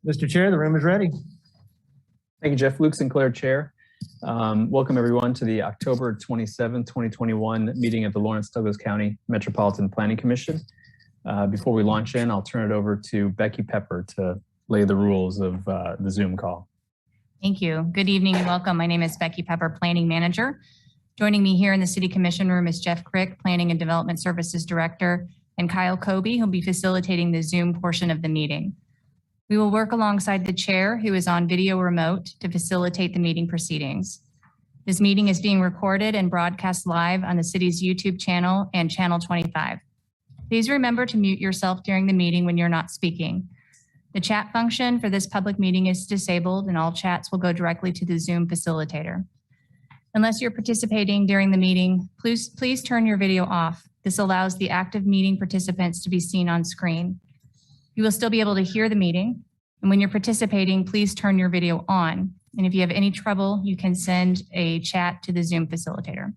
Mr. Chair, the room is ready. Thank you, Jeff. Luke Sinclair, Chair. Welcome everyone to the October 27, 2021 meeting of the Lawrence Douglas County Metropolitan Planning Commission. Before we launch in, I'll turn it over to Becky Pepper to lay the rules of the Zoom call. Thank you. Good evening and welcome. My name is Becky Pepper, Planning Manager. Joining me here in the City Commission room is Jeff Crick, Planning and Development Services Director, and Kyle Kobe, who'll be facilitating the Zoom portion of the meeting. We will work alongside the chair, who is on video remote, to facilitate the meeting proceedings. This meeting is being recorded and broadcast live on the city's YouTube channel and Channel 25. Please remember to mute yourself during the meeting when you're not speaking. The chat function for this public meeting is disabled and all chats will go directly to the Zoom facilitator. Unless you're participating during the meeting, please turn your video off. This allows the active meeting participants to be seen on screen. You will still be able to hear the meeting. And when you're participating, please turn your video on. And if you have any trouble, you can send a chat to the Zoom facilitator.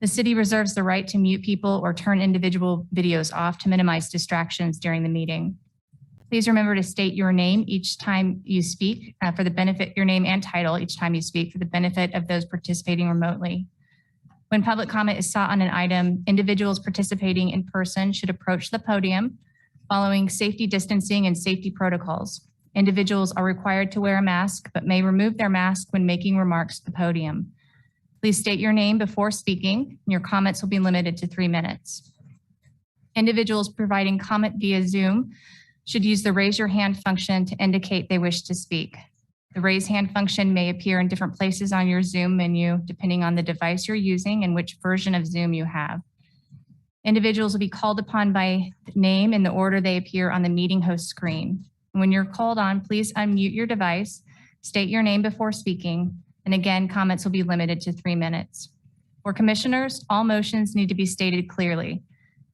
The city reserves the right to mute people or turn individual videos off to minimize distractions during the meeting. Please remember to state your name each time you speak for the benefit, your name and title each time you speak for the benefit of those participating remotely. When public comment is sought on an item, individuals participating in person should approach the podium following safety distancing and safety protocols. Individuals are required to wear a mask, but may remove their mask when making remarks at the podium. Please state your name before speaking. Your comments will be limited to 3 minutes. Individuals providing comment via Zoom should use the raise your hand function to indicate they wish to speak. The raise hand function may appear in different places on your Zoom menu, depending on the device you're using and which version of Zoom you have. Individuals will be called upon by name in the order they appear on the meeting host screen. When you're called on, please unmute your device, state your name before speaking, and again, comments will be limited to 3 minutes. For commissioners, all motions need to be stated clearly.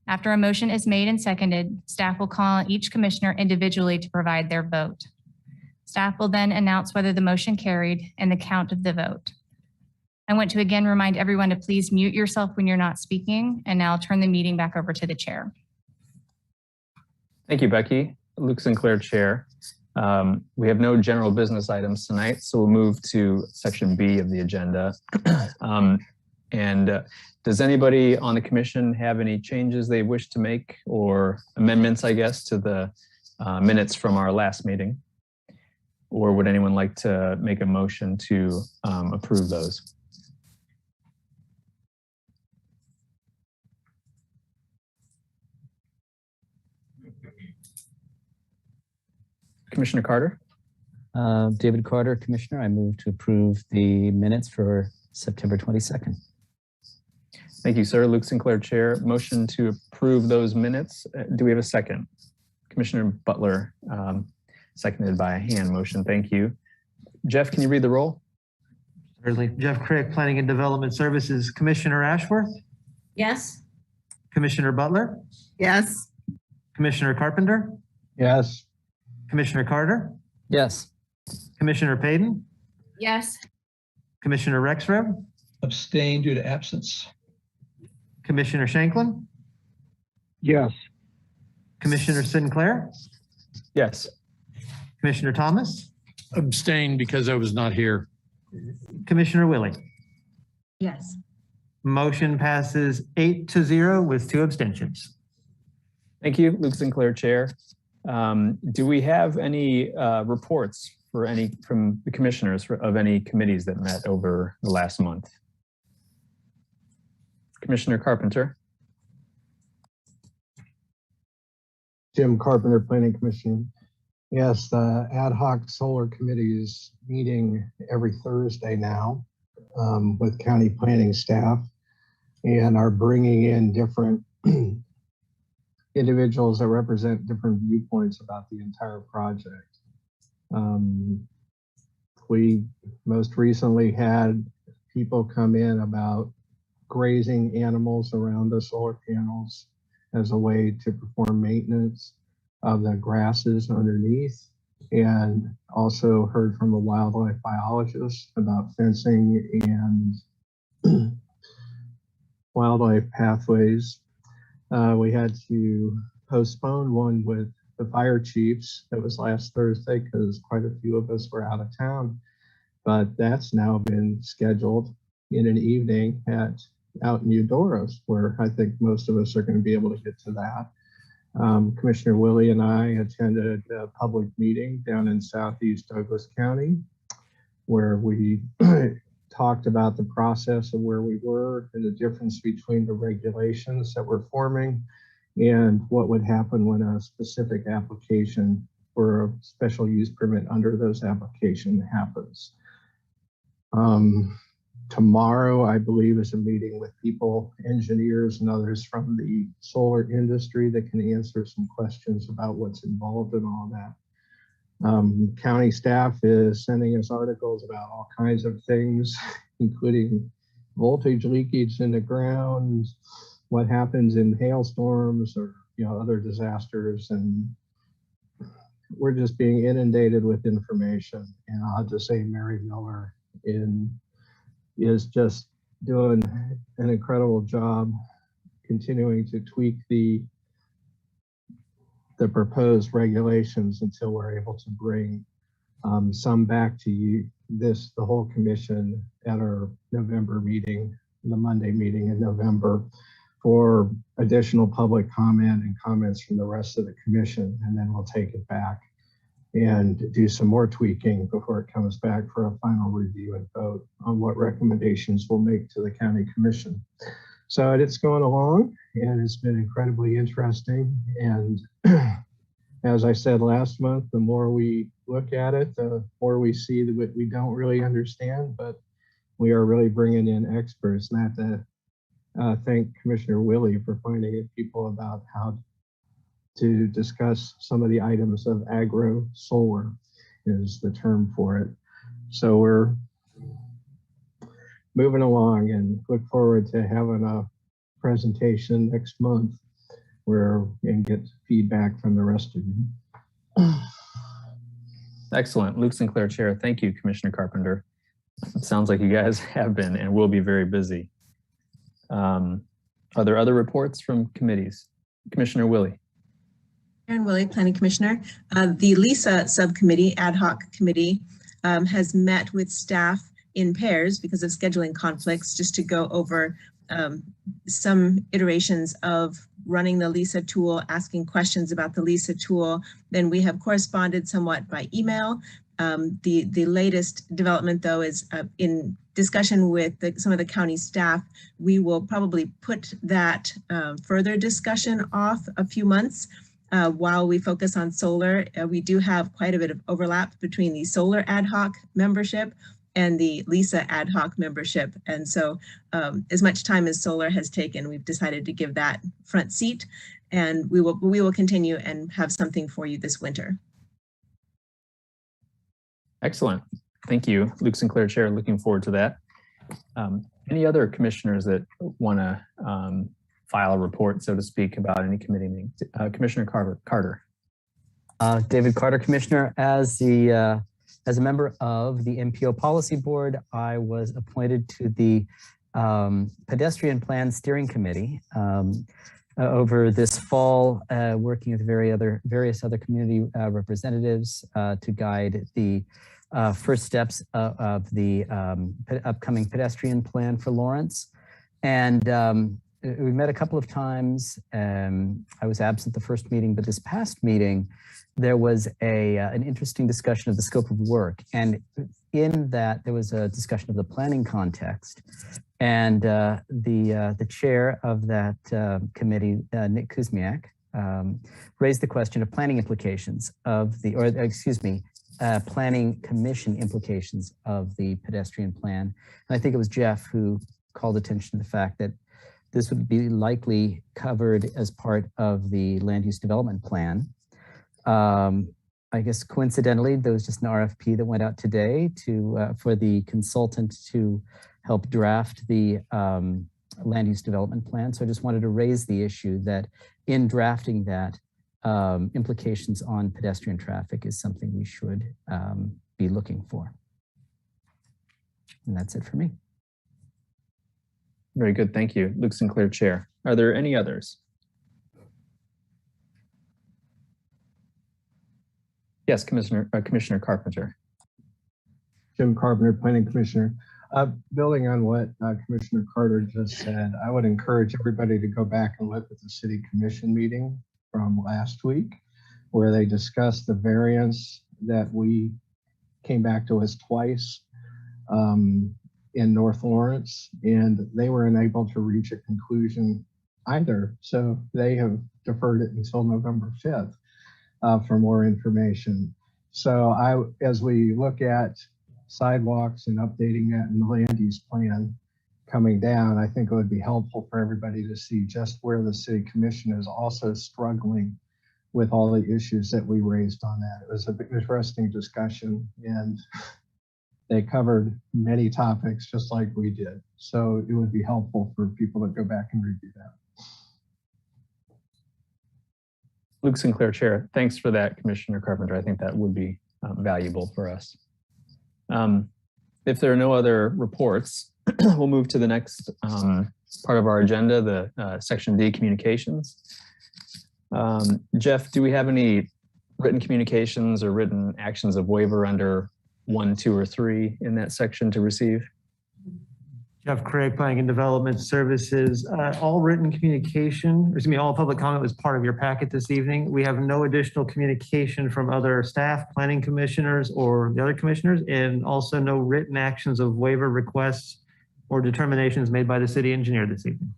After a motion is made and seconded, staff will call on each commissioner individually to provide their vote. Staff will then announce whether the motion carried and the count of the vote. I want to again remind everyone to please mute yourself when you're not speaking, and now I'll turn the meeting back over to the chair. Thank you, Becky. Luke Sinclair, Chair. We have no general business items tonight, so we'll move to section B of the agenda. Does anybody on the commission have any changes they wish to make or amendments, I guess, to the minutes from our last meeting? Or would anyone like to make a motion to approve those? Commissioner Carter? David Carter, Commissioner. I move to approve the minutes for September 22nd. Thank you, sir. Luke Sinclair, Chair. Motion to approve those minutes. Do we have a second? Commissioner Butler, seconded by a hand motion. Thank you. Jeff, can you read the roll? Certainly. Jeff Crick, Planning and Development Services. Commissioner Ashworth? Yes. Commissioner Butler? Yes. Commissioner Carpenter? Yes. Commissioner Carter? Yes. Commissioner Payden? Yes. Commissioner Rexroad? Abstain due to absence. Commissioner Shanklin? Yes. Commissioner Sinclair? Yes. Commissioner Thomas? Abstain because I was not here. Commissioner Willie? Yes. Motion passes 8-0 with 2 abstentions. Thank you, Luke Sinclair, Chair. Do we have any reports from the commissioners of any committees that met over the last month? Commissioner Carpenter. Jim Carpenter, Planning Commission. Yes, the ad hoc solar committee is meeting every Thursday now with county planning staff and are bringing in different individuals that represent different viewpoints about the entire project. We most recently had people come in about grazing animals around the solar panels as a way to perform maintenance of the grasses underneath, and also heard from a wildlife biologist about fencing and wildlife pathways. We had to postpone one with the fire chiefs. That was last Thursday because quite a few of us were out of town. But that's now been scheduled in an evening out in Eudoros, where I think most of us are going to be able to get to that. Commissioner Willie and I attended a public meeting down in Southeast Douglas County, where we talked about the process of where we were and the difference between the regulations that we're forming and what would happen when a specific application for a special use permit under those applications happens. Tomorrow, I believe, is a meeting with people, engineers and others from the solar industry that can answer some questions about what's involved in all that. County staff is sending us articles about all kinds of things, including voltage leakage in the ground, what happens in hailstorms or other disasters, and we're just being inundated with information. And I'll have to say, Mary Miller is just doing an incredible job continuing to tweak the proposed regulations until we're able to bring some back to you, the whole commission at our November meeting, the Monday meeting in November, for additional public comment and comments from the rest of the commission. And then we'll take it back and do some more tweaking before it comes back for a final review and vote on what recommendations we'll make to the county commission. So it's going along and it's been incredibly interesting. And as I said last month, the more we look at it, the more we see that we don't really understand, but we are really bringing in experts. And I have to thank Commissioner Willie for finding people about how to discuss some of the items of agro solar is the term for it. So we're moving along and look forward to having a presentation next month where we can get feedback from the rest of you. Excellent. Luke Sinclair, Chair. Thank you, Commissioner Carpenter. It sounds like you guys have been and will be very busy. Are there other reports from committees? Commissioner Willie. Karen Willie, Planning Commissioner. The LISA subcommittee, ad hoc committee, has met with staff in pairs because of scheduling conflicts, just to go over some iterations of running the LISA tool, asking questions about the LISA tool. Then we have corresponded somewhat by email. The latest development, though, is in discussion with some of the county staff. We will probably put that further discussion off a few months while we focus on solar. We do have quite a bit of overlap between the solar ad hoc membership and the LISA ad hoc membership. And so as much time as solar has taken, we've decided to give that front seat, and we will continue and have something for you this winter. Excellent. Thank you, Luke Sinclair, Chair. Looking forward to that. Any other commissioners that want to file a report, so to speak, about any committee meetings? Commissioner Carter. David Carter, Commissioner. As a member of the MPO Policy Board, I was appointed to the Pedestrian Plan Steering Committee over this fall, working with various other community representatives to guide the first steps of the upcoming pedestrian plan for Lawrence. And we met a couple of times. I was absent the first meeting, but this past meeting, there was an interesting discussion of the scope of work. And in that, there was a discussion of the planning context. And the chair of that committee, Nick Kuzmiak, raised the question of planning implications of planning commission implications of the pedestrian plan. And I think it was Jeff who called attention to the fact that this would be likely covered as part of the land use development plan. I guess coincidentally, there was just an RFP that went out today for the consultant to help draft the land use development plan. So I just wanted to raise the issue that in drafting that, implications on pedestrian traffic is something we should be looking for. And that's it for me. Very good. Thank you, Luke Sinclair, Chair. Are there any others? Yes, Commissioner Carpenter. Jim Carpenter, Planning Commissioner. Building on what Commissioner Carter just said, I would encourage everybody to go back and look at the City Commission meeting from last week, where they discussed the variance that we came back to us twice in North Lawrence, and they were unable to reach a conclusion either. So they have deferred it until November 5th for more information. So as we look at sidewalks and updating that in the land use plan coming down, I think it would be helpful for everybody to see just where the City Commission is also struggling with all the issues that we raised on that. It was an interesting discussion, and they covered many topics just like we did. So it would be helpful for people to go back and review that. Luke Sinclair, Chair. Thanks for that, Commissioner Carpenter. I think that would be valuable for us. If there are no other reports, we'll move to the next part of our agenda, the Section D, communications. Jeff, do we have any written communications or written actions of waiver under 1, 2, or 3 in that section to receive? Jeff Craig, Planning and Development Services. All written communication, all public comment was part of your packet this evening. We have no additional communication from other staff, planning commissioners, or the other commissioners, and also no written actions of waiver requests or determinations made by the city engineer this evening.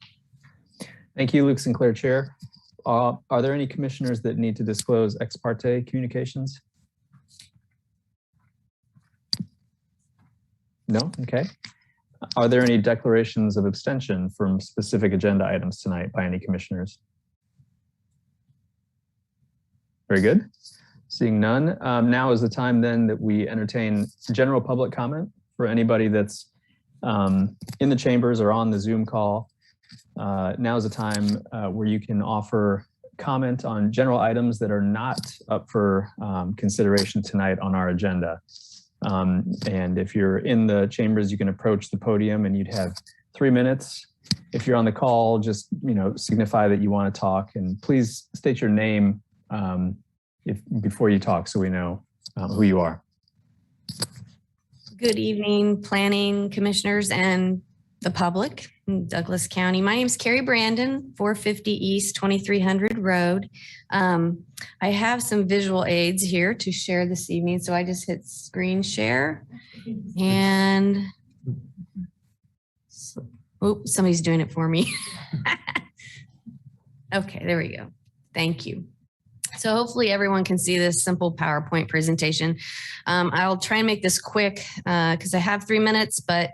Thank you, Luke Sinclair, Chair. Are there any commissioners that need to disclose ex parte communications? No? Okay. Are there any declarations of abstention from specific agenda items tonight by any commissioners? Very good. Seeing none, now is the time then that we entertain general public comment for anybody that's in the chambers or on the Zoom call. Now is the time where you can offer comment on general items that are not up for consideration tonight on our agenda. And if you're in the chambers, you can approach the podium and you'd have 3 minutes. If you're on the call, just signify that you want to talk, and please state your name before you talk so we know who you are. Good evening, planning commissioners and the public in Douglas County. My name is Carrie Brandon, 450 East 2300 Road. I have some visual aids here to share this evening, so I just hit screen share, and somebody's doing it for me. Okay, there we go. Thank you. So hopefully everyone can see this simple PowerPoint presentation. I'll try and make this quick because I have 3 minutes, but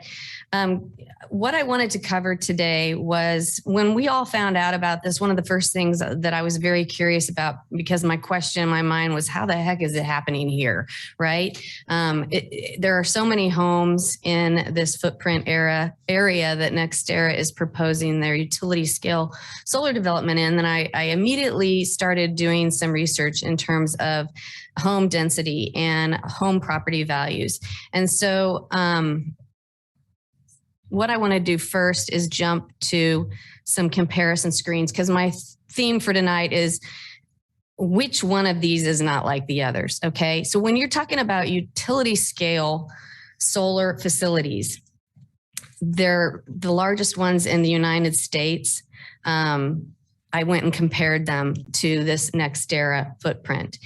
what I wanted to cover today was when we all found out about this, one of the first things that I was very curious about, because my question in my mind was, how the heck is it happening here, right? There are so many homes in this footprint area that NextEra is proposing their utility scale solar development in. Then I immediately started doing some research in terms of home density and home property values. And so what I want to do first is jump to some comparison screens, because my theme for tonight is which one of these is not like the others. Okay. So when you're talking about utility scale solar facilities, they're the largest ones in the United States. I went and compared them to this NextEra footprint.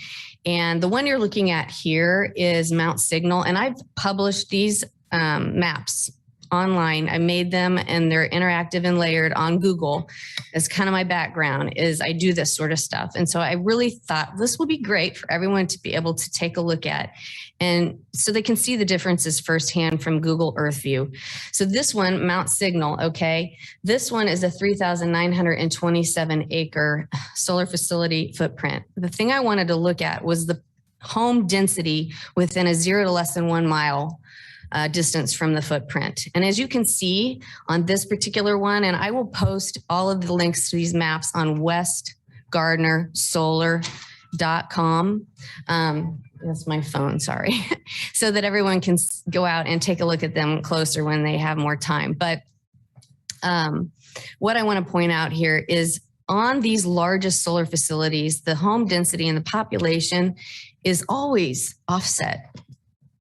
And the one you're looking at here is Mount Signal. And I've published these maps online. I made them and they're interactive and layered on Google. As kind of my background is I do this sort of stuff. And so I really thought this would be great for everyone to be able to take a look at. And so they can see the differences firsthand from Google Earth View. So this one, Mount Signal, okay. This one is a 3,927 acre solar facility footprint. The thing I wanted to look at was the home density within a 0 to less than 1 mile distance from the footprint. And as you can see on this particular one, and I will post all of the links to these maps on westgardnersolar.com. That's my phone, sorry. So that everyone can go out and take a look at them closer when they have more time. But what I want to point out here is on these largest solar facilities, the home density and the population is always offset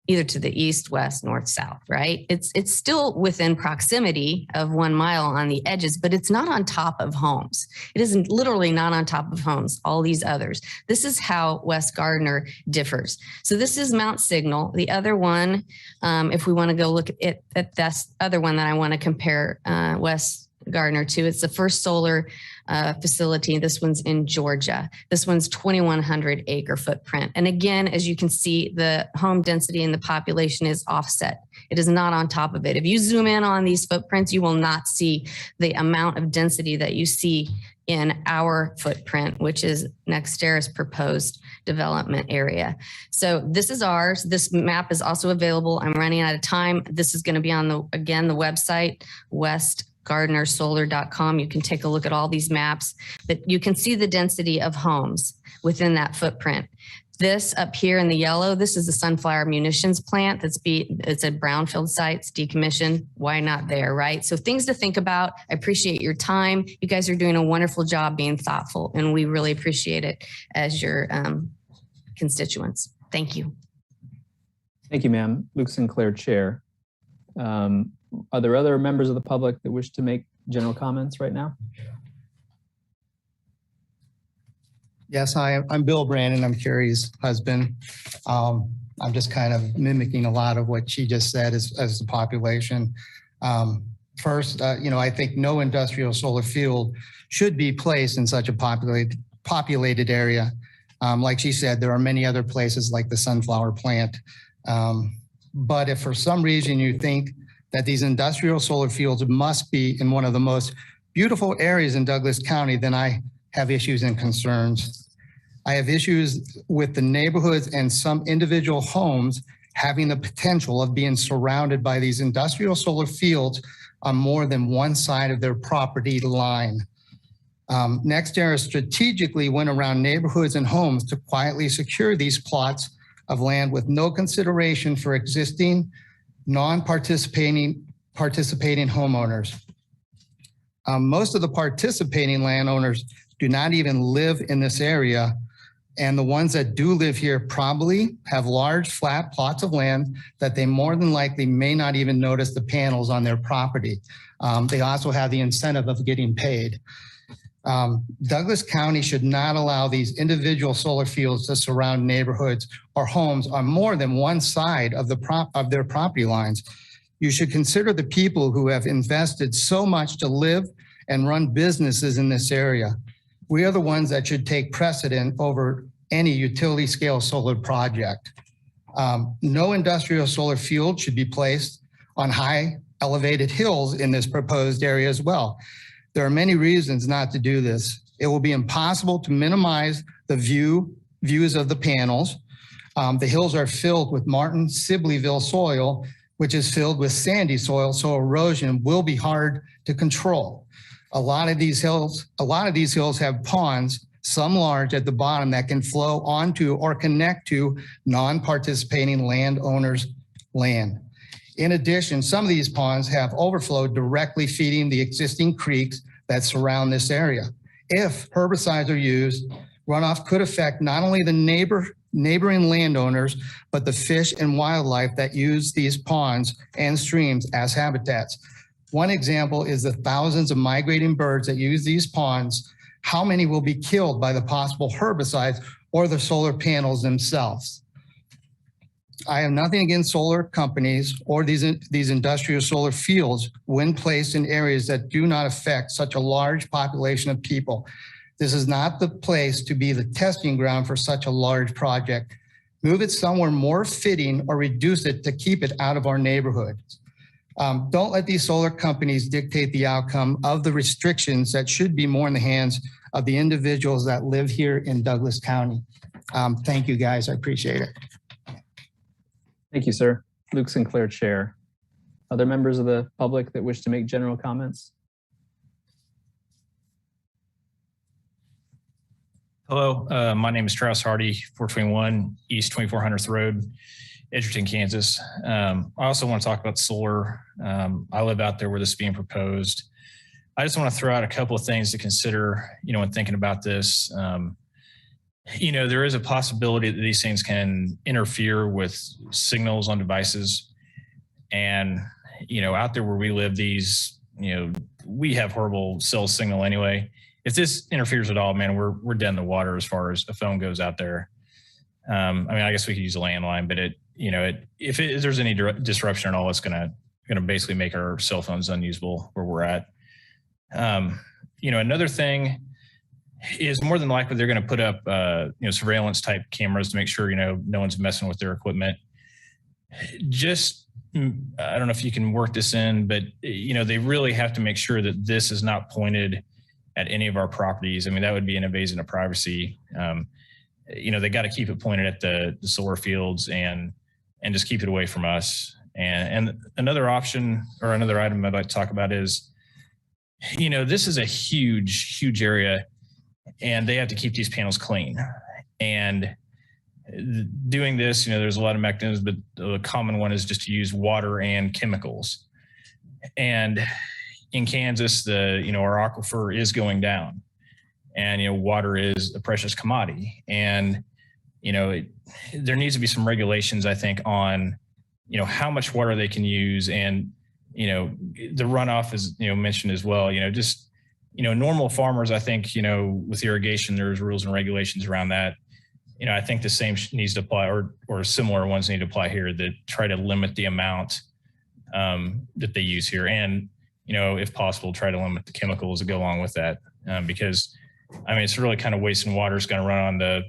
either to the east, west, north, south, right? It's still within proximity of 1 mile on the edges, but it's not on top of homes. It isn't literally not on top of homes, all these others. This is how West Gardner differs. So this is Mount Signal. The other one, if we want to go look at that other one that I want to compare West Gardner to, it's the First Solar facility. This one's in Georgia. This one's 2,100 acre footprint. And again, as you can see, the home density and the population is offset. It is not on top of it. If you zoom in on these footprints, you will not see the amount of density that you see in our footprint, which is NextEra's proposed development area. So this is ours. This map is also available. I'm running out of time. This is going to be on the website, westgardnersolar.com. You can take a look at all these maps, but you can see the density of homes within that footprint. This up here in the yellow, this is the Sunflower Munitions plant it's a brownfield site, it's decommissioned. Why not there, right? So things to think about. I appreciate your time. You guys are doing a wonderful job being thoughtful, and we really appreciate it as your constituents. Thank you. Thank you, ma'am. Luke Sinclair, Chair. Are there other members of the public that wish to make general comments right now? Yes, hi, I'm Bill Brandon. I'm Carrie's husband. I'm just kind of mimicking a lot of what she just said as the population. First, I think no industrial solar field should be placed in such a populated area. Like she said, there are many other places like the sunflower plant. But if for some reason you think that these industrial solar fields must be in one of the most beautiful areas in Douglas County, then I have issues and concerns. I have issues with the neighborhoods and some individual homes having the potential of being surrounded by these industrial solar fields on more than one side of their property line. NextEra strategically went around neighborhoods and homes to quietly secure these plots of land with no consideration for existing non-participating homeowners. Most of the participating landowners do not even live in this area, and the ones that do live here probably have large flat plots of land that they more than likely may not even notice the panels on their property. They also have the incentive of getting paid. Douglas County should not allow these individual solar fields to surround neighborhoods or homes on more than one side of their property lines. You should consider the people who have invested so much to live and run businesses in this area. We are the ones that should take precedent over any utility scale solar project. No industrial solar field should be placed on high elevated hills in this proposed area as well. There are many reasons not to do this. It will be impossible to minimize the views of the panels. The hills are filled with Martin Sibleyville soil, which is filled with sandy soil, so erosion will be hard to control. A lot of these hills have ponds, some large at the bottom, that can flow onto or connect to non-participating landowners' land. In addition, some of these ponds have overflow directly feeding the existing creeks that surround this area. If herbicides are used, runoff could affect not only the neighboring landowners, but the fish and wildlife that use these ponds and streams as habitats. One example is the thousands of migrating birds that use these ponds. How many will be killed by the possible herbicides or the solar panels themselves? I have nothing against solar companies or these industrial solar fields when placed in areas that do not affect such a large population of people. This is not the place to be the testing ground for such a large project. Move it somewhere more fitting or reduce it to keep it out of our neighborhoods. Don't let these solar companies dictate the outcome of the restrictions that should be more in the hands of the individuals that live here in Douglas County. Thank you, guys. I appreciate it. Thank you, sir. Luke Sinclair, Chair. Other members of the public that wish to make general comments? Hello, my name is Travis Hardy, 421 East 2400th Road, Edgerton, Kansas. I also want to talk about solar. I live out there where this is being proposed. I just want to throw out a couple of things to consider, when thinking about this. there is a possibility that these things can interfere with signals on devices. And, out there where we live, we have horrible cell signal anyway. If this interferes at all, man, we're dead in the water as far as a phone goes out there. I guess we could use a landline, but if there's any disruption at all, it's going to basically make our cell phones unusable where we're at. Another thing is more than likely they're going to put up, surveillance type cameras to make sure, no one's messing with their equipment. I don't know if you can work this in, but, they really have to make sure that this is not pointed at any of our properties. That would be an invasion of privacy. They got to keep it pointed at the solar fields and just keep it away from us. And another option or another item I'd like to talk about is, this is a huge, huge area and they have to keep these panels clean. And doing this, there's a lot of mechanisms, but the common one is just to use water and chemicals. And in Kansas, our aquifer is going down, and water is a precious commodity. And there needs to be some regulations, I think, on how much water they can use, and the runoff is mentioned as well. Normal farmers, I think with irrigation, there's rules and regulations around that. I think the same needs to apply, or similar ones need to apply here that try to limit the amount that they use here, and if possible, try to limit the chemicals that go along with that, because it's really kind of wasting water. It's going to run on the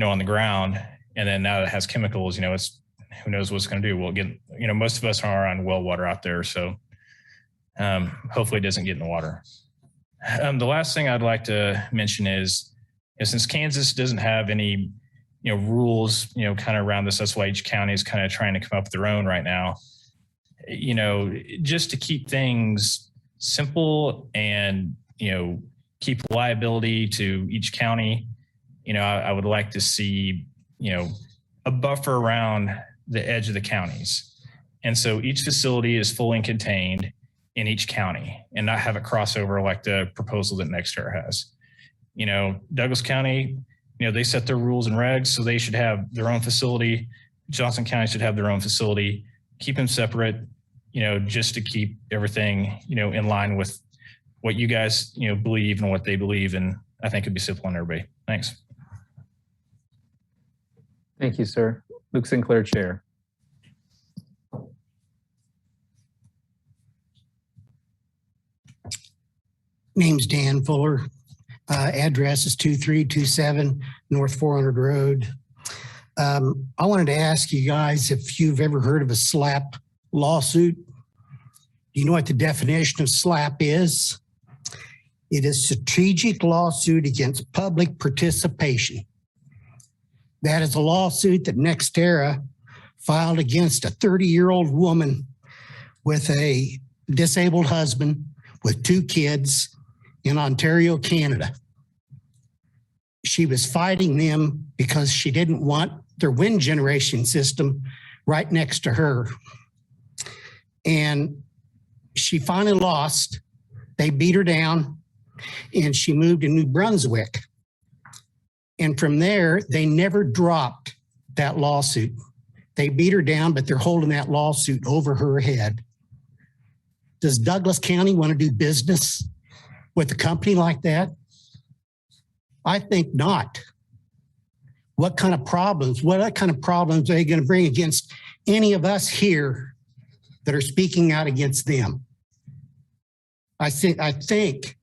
on the ground, and then now it has chemicals. It's who knows what it's going to do. We'll get most of us are on well water out there, so hopefully it doesn't get in the water. The last thing I'd like to mention is, since Kansas doesn't have any, rules, kind of around this, that's why each county is kind of trying to come up with their own right now. Just to keep things simple and, keep liability to each county, I would like to see, a buffer around the edge of the counties. And so each facility is fully contained in each county and not have it cross over like the proposal that NextEra has. Douglas County, they set their rules and regs, so they should have their own facility. Johnson County should have their own facility. Keep them separate, just to keep everything, in line with what you guys, believe and what they believe. And I think it'd be simple on everybody. Thanks. Thank you, sir. Luke Sinclair, Chair. Name's Dan Fuller. Address is 2327 North 400 Road. I wanted to ask you guys if you've ever heard of a SLAP lawsuit. Do you know what the definition of SLAP is? It is strategic lawsuit against public participation. That is a lawsuit that NextEra filed against a 30-year-old woman with a disabled husband with 2 kids in Ontario, Canada. She was fighting them because she didn't want their wind generation system right next to her. And she finally lost. They beat her down and she moved to New Brunswick. And from there, they never dropped that lawsuit. They beat her down, but they're holding that lawsuit over her head. Does Douglas County want to do business with a company like that? I think not. What kind of problems are they going to bring against any of us here that are speaking out against them? I think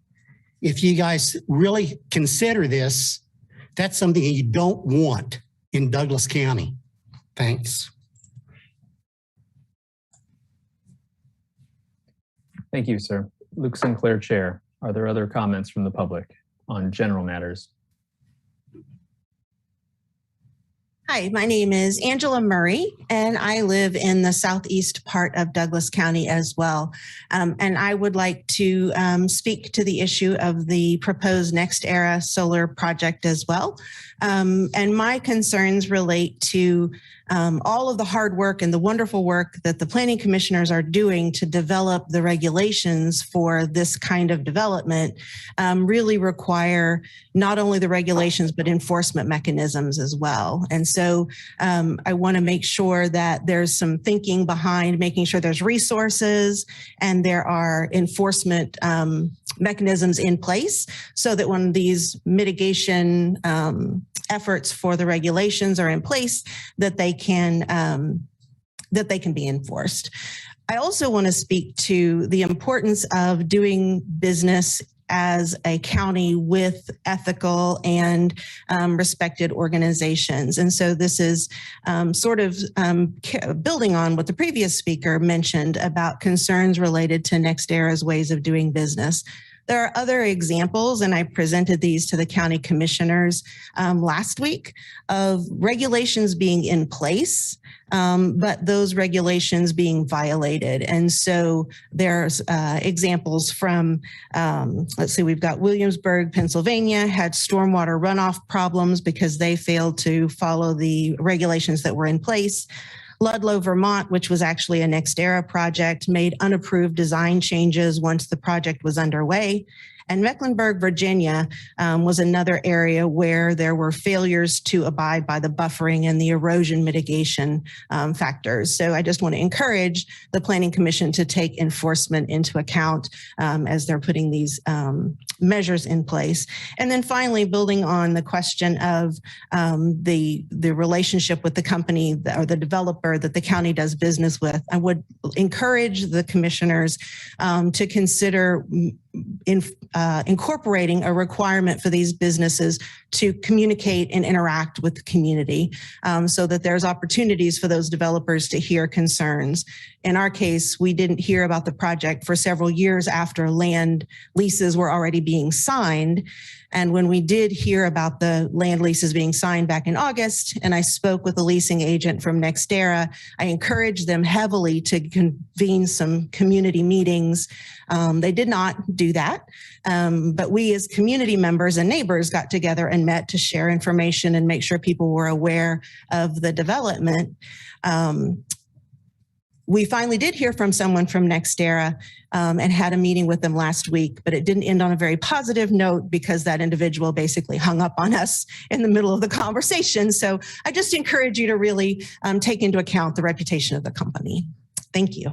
if you guys really consider this, that's something you don't want in Douglas County. Thanks. Thank you, sir. Luke Sinclair, Chair. Are there other comments from the public on general matters? Hi, my name is Angela Murray, and I live in the southeast part of Douglas County as well. And I would like to speak to the issue of the proposed NextEra solar project as well. And my concerns relate to all of the hard work and the wonderful work that the planning commissioners are doing to develop the regulations for this kind of development really require not only the regulations, but enforcement mechanisms as well. And so I want to make sure that there's some thinking behind making sure there's resources and there are enforcement mechanisms in place so that when these mitigation efforts for the regulations are in place, that they can be enforced. I also want to speak to the importance of doing business as a county with ethical and respected organizations. And so this is building on what the previous speaker mentioned about concerns related to NextEra's ways of doing business. There are other examples, and I presented these to the county commissioners last week, of regulations being in place, but those regulations being violated. And so there's examples from, let's see, we've got Williamsburg, Pennsylvania, had stormwater runoff problems because they failed to follow the regulations that were in place. Ludlow, Vermont, which was actually a NextEra project, made unapproved design changes once the project was underway. And Mecklenburg, Virginia was another area where there were failures to abide by the buffering and the erosion mitigation factors. So I just want to encourage the Planning Commission to take enforcement into account as they're putting these measures in place. And then finally, building on the question of the relationship with the company or the developer that the county does business with, I would encourage the commissioners to consider incorporating a requirement for these businesses to communicate and interact with the community so that there's opportunities for those developers to hear concerns. In our case, we didn't hear about the project for several years after land leases were already being signed. And when we did hear about the land leases being signed back in August, and I spoke with a leasing agent from NextEra, I encouraged them heavily to convene some community meetings. They did not do that, but we as community members and neighbors got together and met to share information and make sure people were aware of the development. We finally did hear from someone from NextEra and had a meeting with them last week, but it didn't end on a very positive note because that individual basically hung up on us in the middle of the conversation. So I just encourage you to really take into account the reputation of the company. Thank you.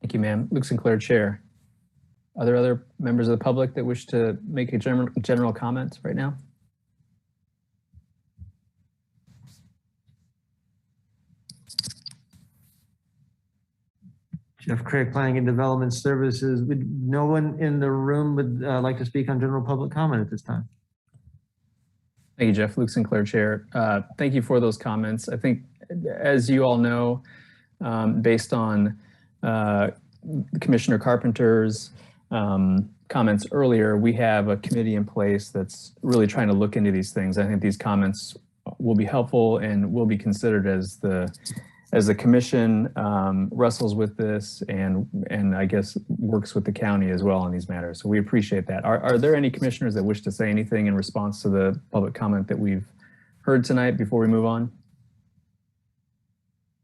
Thank you, ma'am. Luke Sinclair, Chair. Are there other members of the public that wish to make a general comment right now? Jeff Craig, Planning and Development Services. Would no one in the room would like to speak on general public comment at this time? Thank you, Jeff. Luke Sinclair, Chair. Thank you for those comments. I think, as you all know, based on Commissioner Carpenter's comments earlier, we have a committee in place that's really trying to look into these things. I think these comments will be helpful and will be considered as the commission wrestles with this and I guess works with the county as well on these matters. So we appreciate that. Are there any commissioners that wish to say anything in response to the public comment that we've heard tonight before we move on?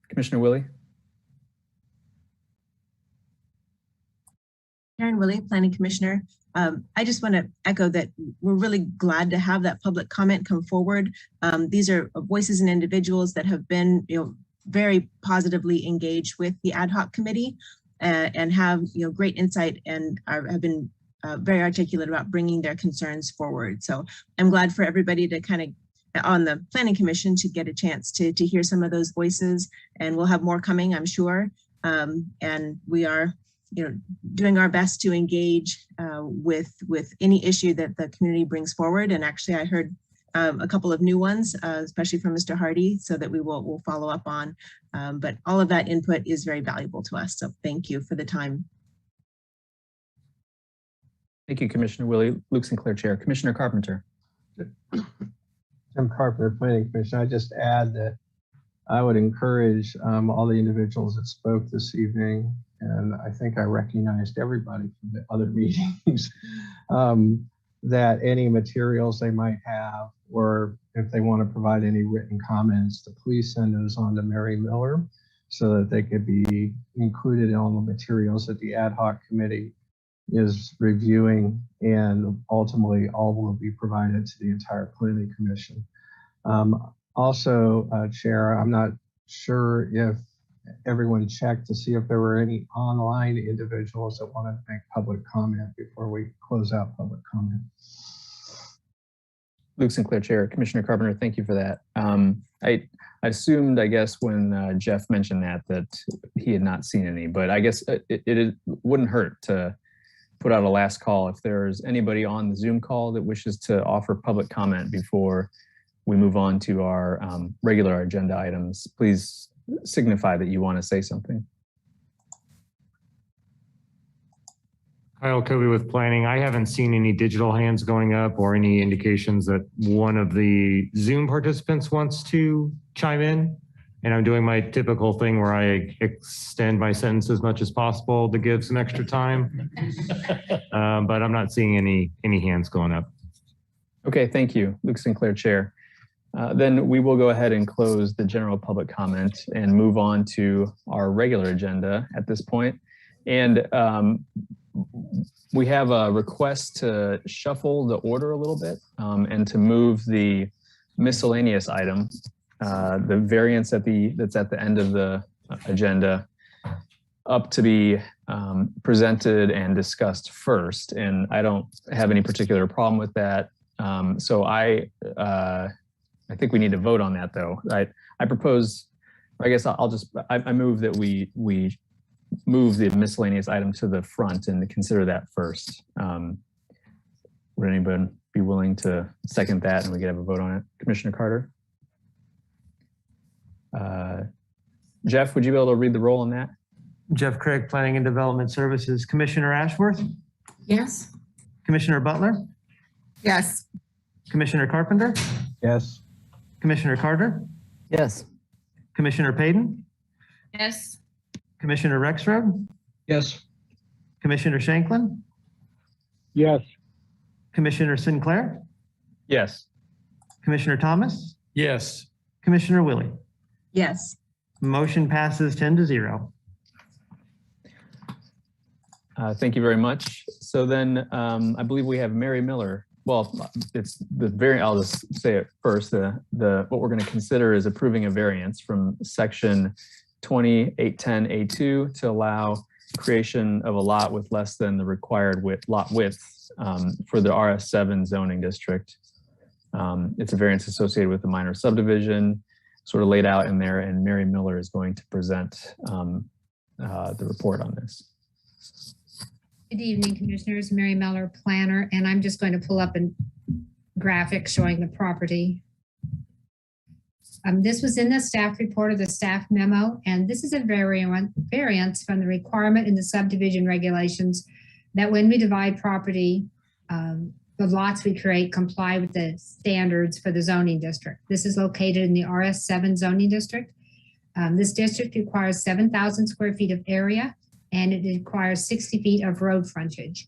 Commissioner Willie? Karen Willie, Planning Commissioner. I just want to echo that we're really glad to have that public comment come forward. These are voices and individuals that have been, very positively engaged with the ad hoc committee and have, great insight and have been very articulate about bringing their concerns forward. So I'm glad for everybody to kind of on the Planning Commission to get a chance to hear some of those voices, and we'll have more coming, I'm sure. And we are, doing our best to engage with any issue that the community brings forward. And actually, I heard a couple of new ones, especially from Mr. Hardy, so that we'll follow up on. But all of that input is very valuable to us. So thank you for the time. Thank you, Commissioner Willie. Luke Sinclair, Chair. Commissioner Carpenter. Jim Carpenter, Planning Commission. I just add that I would encourage all the individuals that spoke this evening, and I think I recognized everybody from the other meetings, that any materials they might have or if they want to provide any written comments, to please send those on to Mary Miller so that they could be included in all the materials that the ad hoc committee is reviewing, and ultimately all will be provided to the entire planning commission. Also, Chair, I'm not sure if everyone checked to see if there were any online individuals that wanted to make public comment before we close out public comment. Luke Sinclair, Chair. Commissioner Carpenter, thank you for that. I assumed, I guess, when Jeff mentioned that he had not seen any, but I guess it wouldn't hurt to put out a last call if there's anybody on the Zoom call that wishes to offer public comment before we move on to our regular agenda items. Please signify that you want to say something. Kyle Kobe with planning. I haven't seen any digital hands going up or any indications that one of the Zoom participants wants to chime in. And I'm doing my typical thing where I extend my sentence as much as possible to give some extra time. But I'm not seeing any hands going up. Okay, thank you. Luke Sinclair, Chair. Then we will go ahead and close the general public comment and move on to our regular agenda at this point. And we have a request to shuffle the order a little bit and to move the miscellaneous item, the variance that's at the end of the agenda, up to be presented and discussed first. And I don't have any particular problem with that. So I think we need to vote on that, though. I propose, I guess I move that we move the miscellaneous item to the front and to consider that first. Would anybody be willing to second that and we could have a vote on it? Commissioner Carter? Jeff, would you be able to read the roll on that? Jeff Craig, Planning and Development Services. Commissioner Ashworth? Yes. Commissioner Butler? Yes. Commissioner Carpenter? Yes. Commissioner Carter? Yes. Commissioner Payton? Yes. Commissioner Rexroad? Yes. Commissioner Shanklin? Yes. Commissioner Sinclair? Yes. Commissioner Thomas? Yes. Commissioner Willie? Yes. Motion passes 10-0. Thank you very much. So then I believe we have Mary Miller. Well, it's the variant. I'll just say it first. What we're going to consider is approving a variance from section 2810A2 to allow creation of a lot with less than the required lot width for the RS7 zoning district. It's a variance associated with the minor subdivision, sort of laid out in there, and Mary Miller is going to present the report on this. Good evening, Commissioners. Mary Miller, planner, and I'm just going to pull up a graphic showing the property. This was in the staff report or the staff memo, and this is a variance from the requirement in the subdivision regulations that when we divide property, the lots we create comply with the standards for the zoning district. This is located in the RS7 zoning district. This district requires 7,000 square feet of area, and it requires 60 feet of road frontage.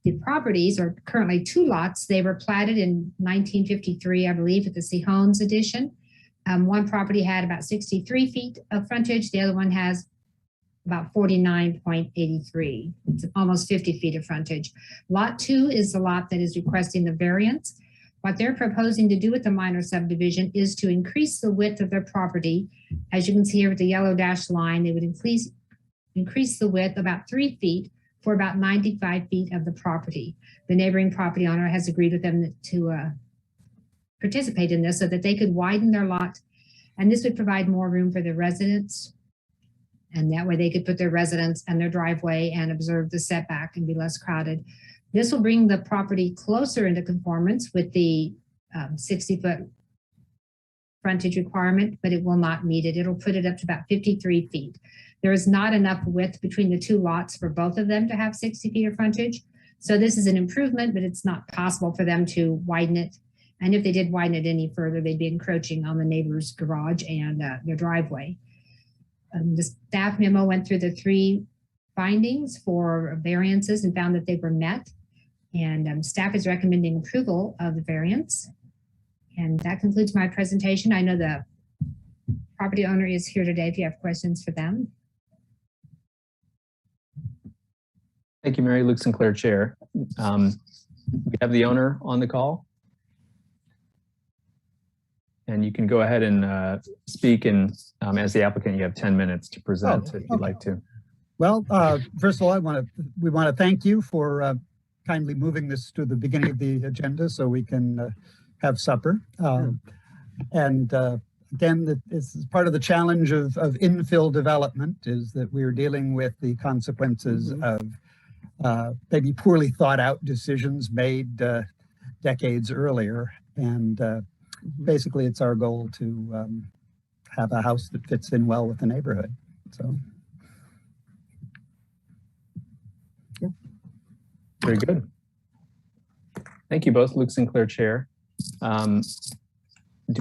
The properties are currently 2 lots. They were platted in 1953, I believe, at the Sehones edition. One property had about 63 feet of frontage. The other one has about 49.83. It's almost 50 feet of frontage. Lot 2 is the lot that is requesting the variance. What they're proposing to do with the minor subdivision is to increase the width of their property. As you can see here with the yellow dashed line, they would increase the width about 3 feet for about 95 feet of the property. The neighboring property owner has agreed with them to participate in this so that they could widen their lot, and this would provide more room for the residents, and that way they could put their residence and their driveway and observe the setback and be less crowded. This will bring the property closer into conformance with the 60-foot frontage requirement, but it will not meet it. It'll put it up to about 53 feet. There is not enough width between the 2 lots for both of them to have 60 feet of frontage. So this is an improvement, but it's not possible for them to widen it. And if they did widen it any further, they'd be encroaching on the neighbor's garage and their driveway. The staff memo went through the 3 findings for variances and found that they were met. And staff is recommending approval of the variance. And that concludes my presentation. I know the property owner is here today if you have questions for them. Thank you, Mary. Luke Sinclair, Chair. We have the owner on the call. And you can go ahead and speak, and as the applicant, you have 10 minutes to present if you'd like to. Well, first of all, we want to thank you for kindly moving this to the beginning of the agenda so we can have supper. And again, this is part of the challenge of infill development, is that we're dealing with the consequences of maybe poorly thought out decisions made decades earlier. And basically, it's our goal to have a house that fits in well with the neighborhood. So. Very good. Thank you both, Luke Sinclair, Chair. Do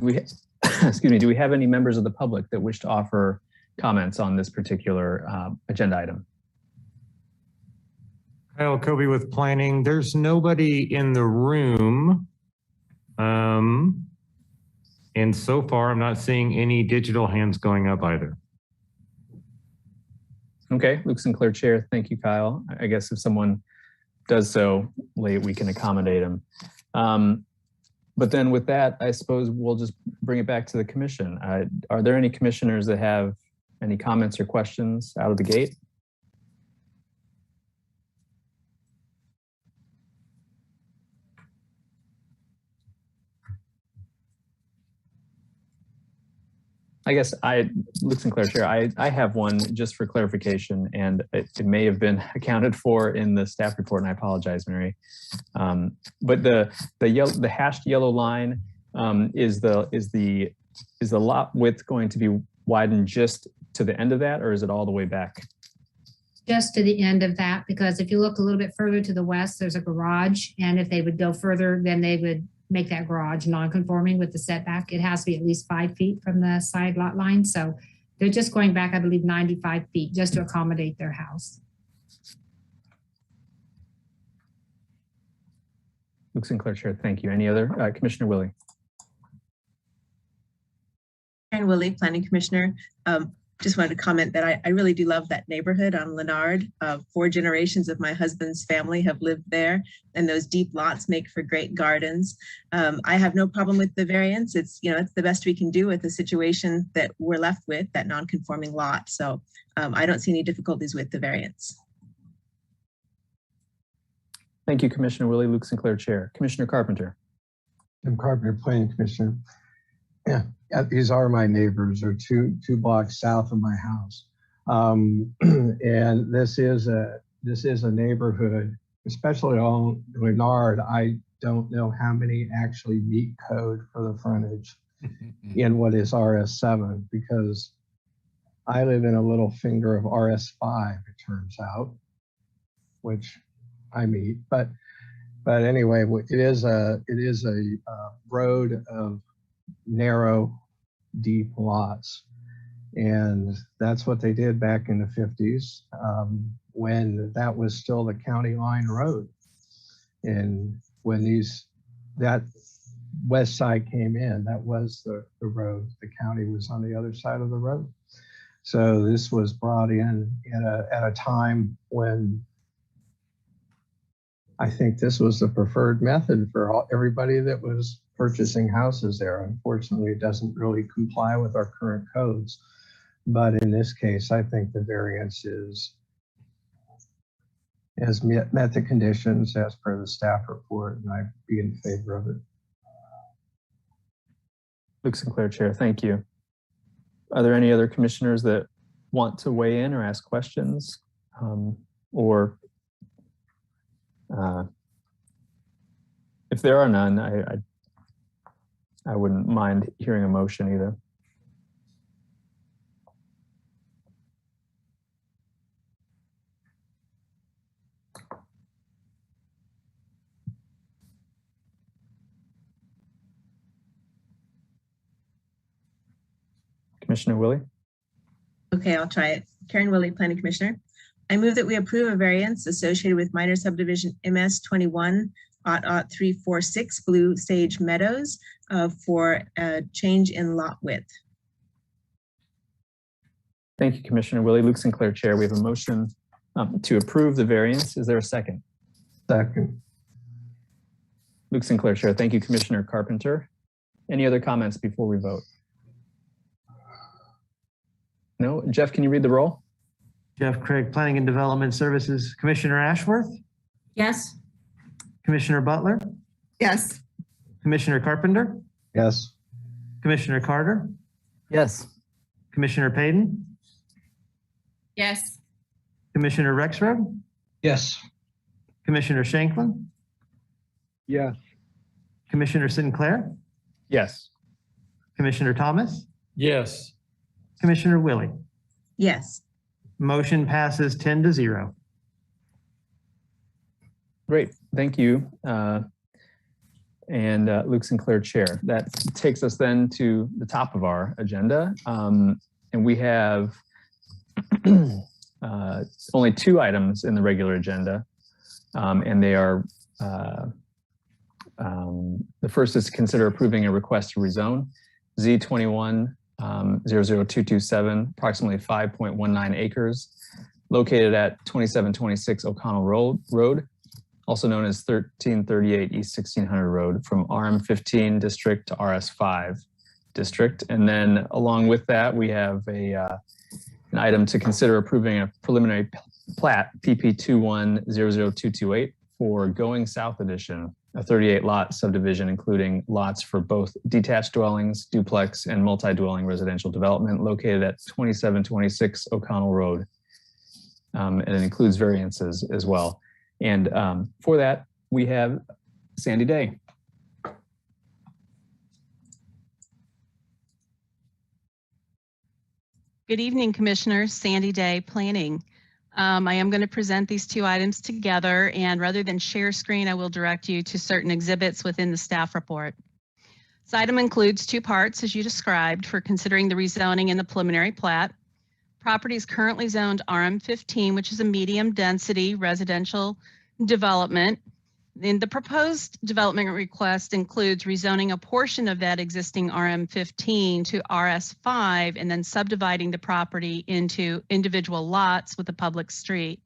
we, excuse me, do we have any members of the public that wish to offer comments on this particular agenda item? Kyle Kobe with planning. There's nobody in the room. And so far, I'm not seeing any digital hands going up either. Okay, Luke Sinclair, Chair. Thank you, Kyle. I guess if someone does so late, we can accommodate him. But then with that, I suppose we'll just bring it back to the commission. Are there any commissioners that have any comments or questions out of the gate? I guess Luke Sinclair, Chair, I have one just for clarification, and it may have been accounted for in the staff report, and I apologize, Mary. But the hashed yellow line, is the lot width going to be widened just to the end of that, or is it all the way back? Just to the end of that, because if you look a little bit further to the west, there's a garage, and if they would go further, then they would make that garage non-conforming with the setback. It has to be at least 5 feet from the side lot line. So they're just going back, I believe, 95 feet just to accommodate their house. Luke Sinclair, Chair, thank you. Any other? Commissioner Willie. Karen Willie, Planning Commissioner. Just wanted to comment that I really do love that neighborhood on Leonard. 4 generations of my husband's family have lived there, and those deep lots make for great gardens. I have no problem with the variance. It's the best we can do with the situation that we're left with, that non-conforming lot. So I don't see any difficulties with the variance. Thank you, Commissioner Willie. Luke Sinclair, Chair. Commissioner Carpenter. Tim Carpenter, Planning Commissioner. Yeah, these are my neighbors. They're two blocks south of my house, and this is a neighborhood, especially on Leonard. I don't know how many actually meet code for the frontage in what is RS7, because I live in a little finger of RS5. It turns out, which I meet, but anyway, it is a road of narrow, deep lots. And that's what they did back in the 50s when that was still the county line road. And when that west side came in, that was the road. The county was on the other side of the road. So this was brought in at a time when I think this was the preferred method for everybody that was purchasing houses there. Unfortunately, it doesn't really comply with our current codes. But in this case, I think the variance has met the conditions as per the staff report, and I'd be in favor of it. Luke Sinclair, Chair, thank you. Are there any other commissioners that want to weigh in or ask questions? If there are none, I wouldn't mind hearing a motion either. Commissioner Willie? Okay, I'll try it. Karen Willie, Planning Commissioner. I move that we approve a variance associated with minor subdivision MS 21 346 Blue Sage Meadows for a change in lot width. Thank you, Commissioner Willie. Luke Sinclair, Chair. We have a motion to approve the variance. Is there a second? Second. Luke Sinclair, Chair. Thank you, Commissioner Carpenter. Any other comments before we vote? No? Jeff, can you read the roll? Jeff Craig, Planning and Development Services. Commissioner Ashworth? Yes. Commissioner Butler? Yes. Commissioner Carpenter? Yes. Commissioner Carter? Yes. Commissioner Payton? Yes. Commissioner Rexroad? Yes. Commissioner Shanklin? Yes. Commissioner Sinclair? Yes. Commissioner Thomas? Yes. Commissioner Willie? Yes. Motion passes 10-0. Great. Thank you. Luke Sinclair, Chair. That takes us then to the top of our agenda. And we have only 2 items in the regular agenda. And they are, the first is to consider approving a request to rezone Z21-00227, approximately 5.19 acres, located at 2726 O'Connell Road, also known as 1338 East 1600 Road, from RM15 district to RS5 district. And then along with that, we have an item to consider approving a preliminary plat PP21-00228 for Going South Edition, a 38-lot subdivision including lots for both detached dwellings, duplex, and multi-dwelling residential development located at 2726 O'Connell Road. And it includes variances as well. And for that, we have Sandy Day. Good evening, Commissioners. Sandy Day, Planning. I am going to present these 2 items together, and rather than share screen, I will direct you to certain exhibits within the staff report. This item includes 2 parts, as you described, for considering the rezoning and the preliminary plat. Property is currently zoned RM15, which is a medium density residential development. And the proposed development request includes rezoning a portion of that existing RM15 to RS5 and then subdividing the property into individual lots with a public street.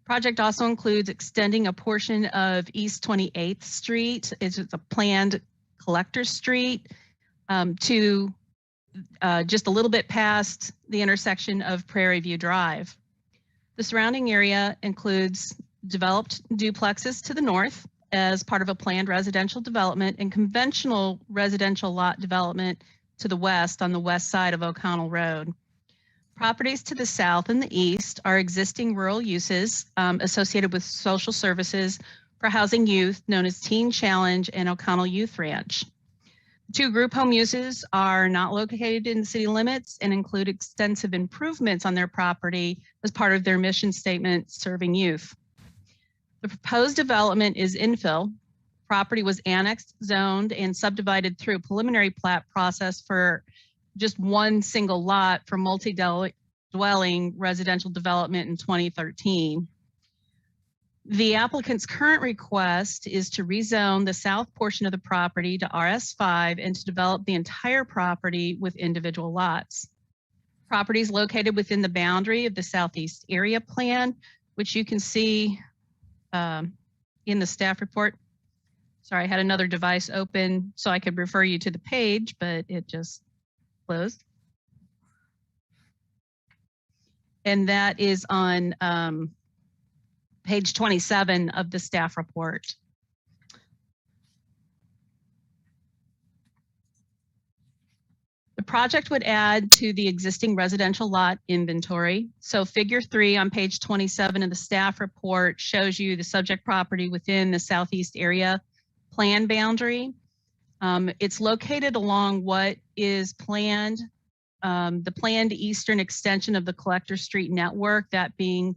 Project also includes extending a portion of East 28th Street. It's a planned collector street to just a little bit past the intersection of Prairie View Drive. The surrounding area includes developed duplexes to the north as part of a planned residential development and conventional residential lot development to the west on the west side of O'Connell Road. Properties to the south and the east are existing rural uses associated with social services for housing youth known as Teen Challenge and O'Connell Youth Ranch. 2 group home uses are not located in the city limits and include extensive improvements on their property as part of their mission statement, serving youth. The proposed development is infill. Property was annexed, zoned, and subdivided through a preliminary plat process for just 1 single lot for multi-dwelling residential development in 2013. The applicant's current request is to rezone the south portion of the property to RS5 and to develop the entire property with individual lots. Property is located within the boundary of the Southeast Area Plan, which you can see in the staff report. Sorry, I had another device open so I could refer you to the page, but it just closed. And that is on page 27 of the staff report. The project would add to the existing residential lot inventory. So figure 3 on page 27 of the staff report shows you the subject property within the Southeast Area Plan boundary. It's located along what is planned, the planned eastern extension of the Collector Street network, that being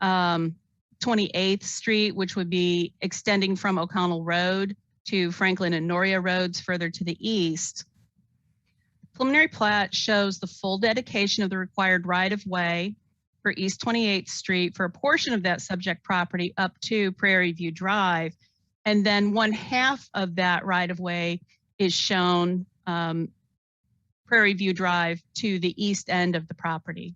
28th Street, which would be extending from O'Connell Road to Franklin and Noria Roads further to the east. Preliminary plat shows the full dedication of the required right-of-way for East 28th Street for a portion of that subject property up to Prairie View Drive, And then 1/2 of that right of way is shown Prairie View Drive to the east end of the property.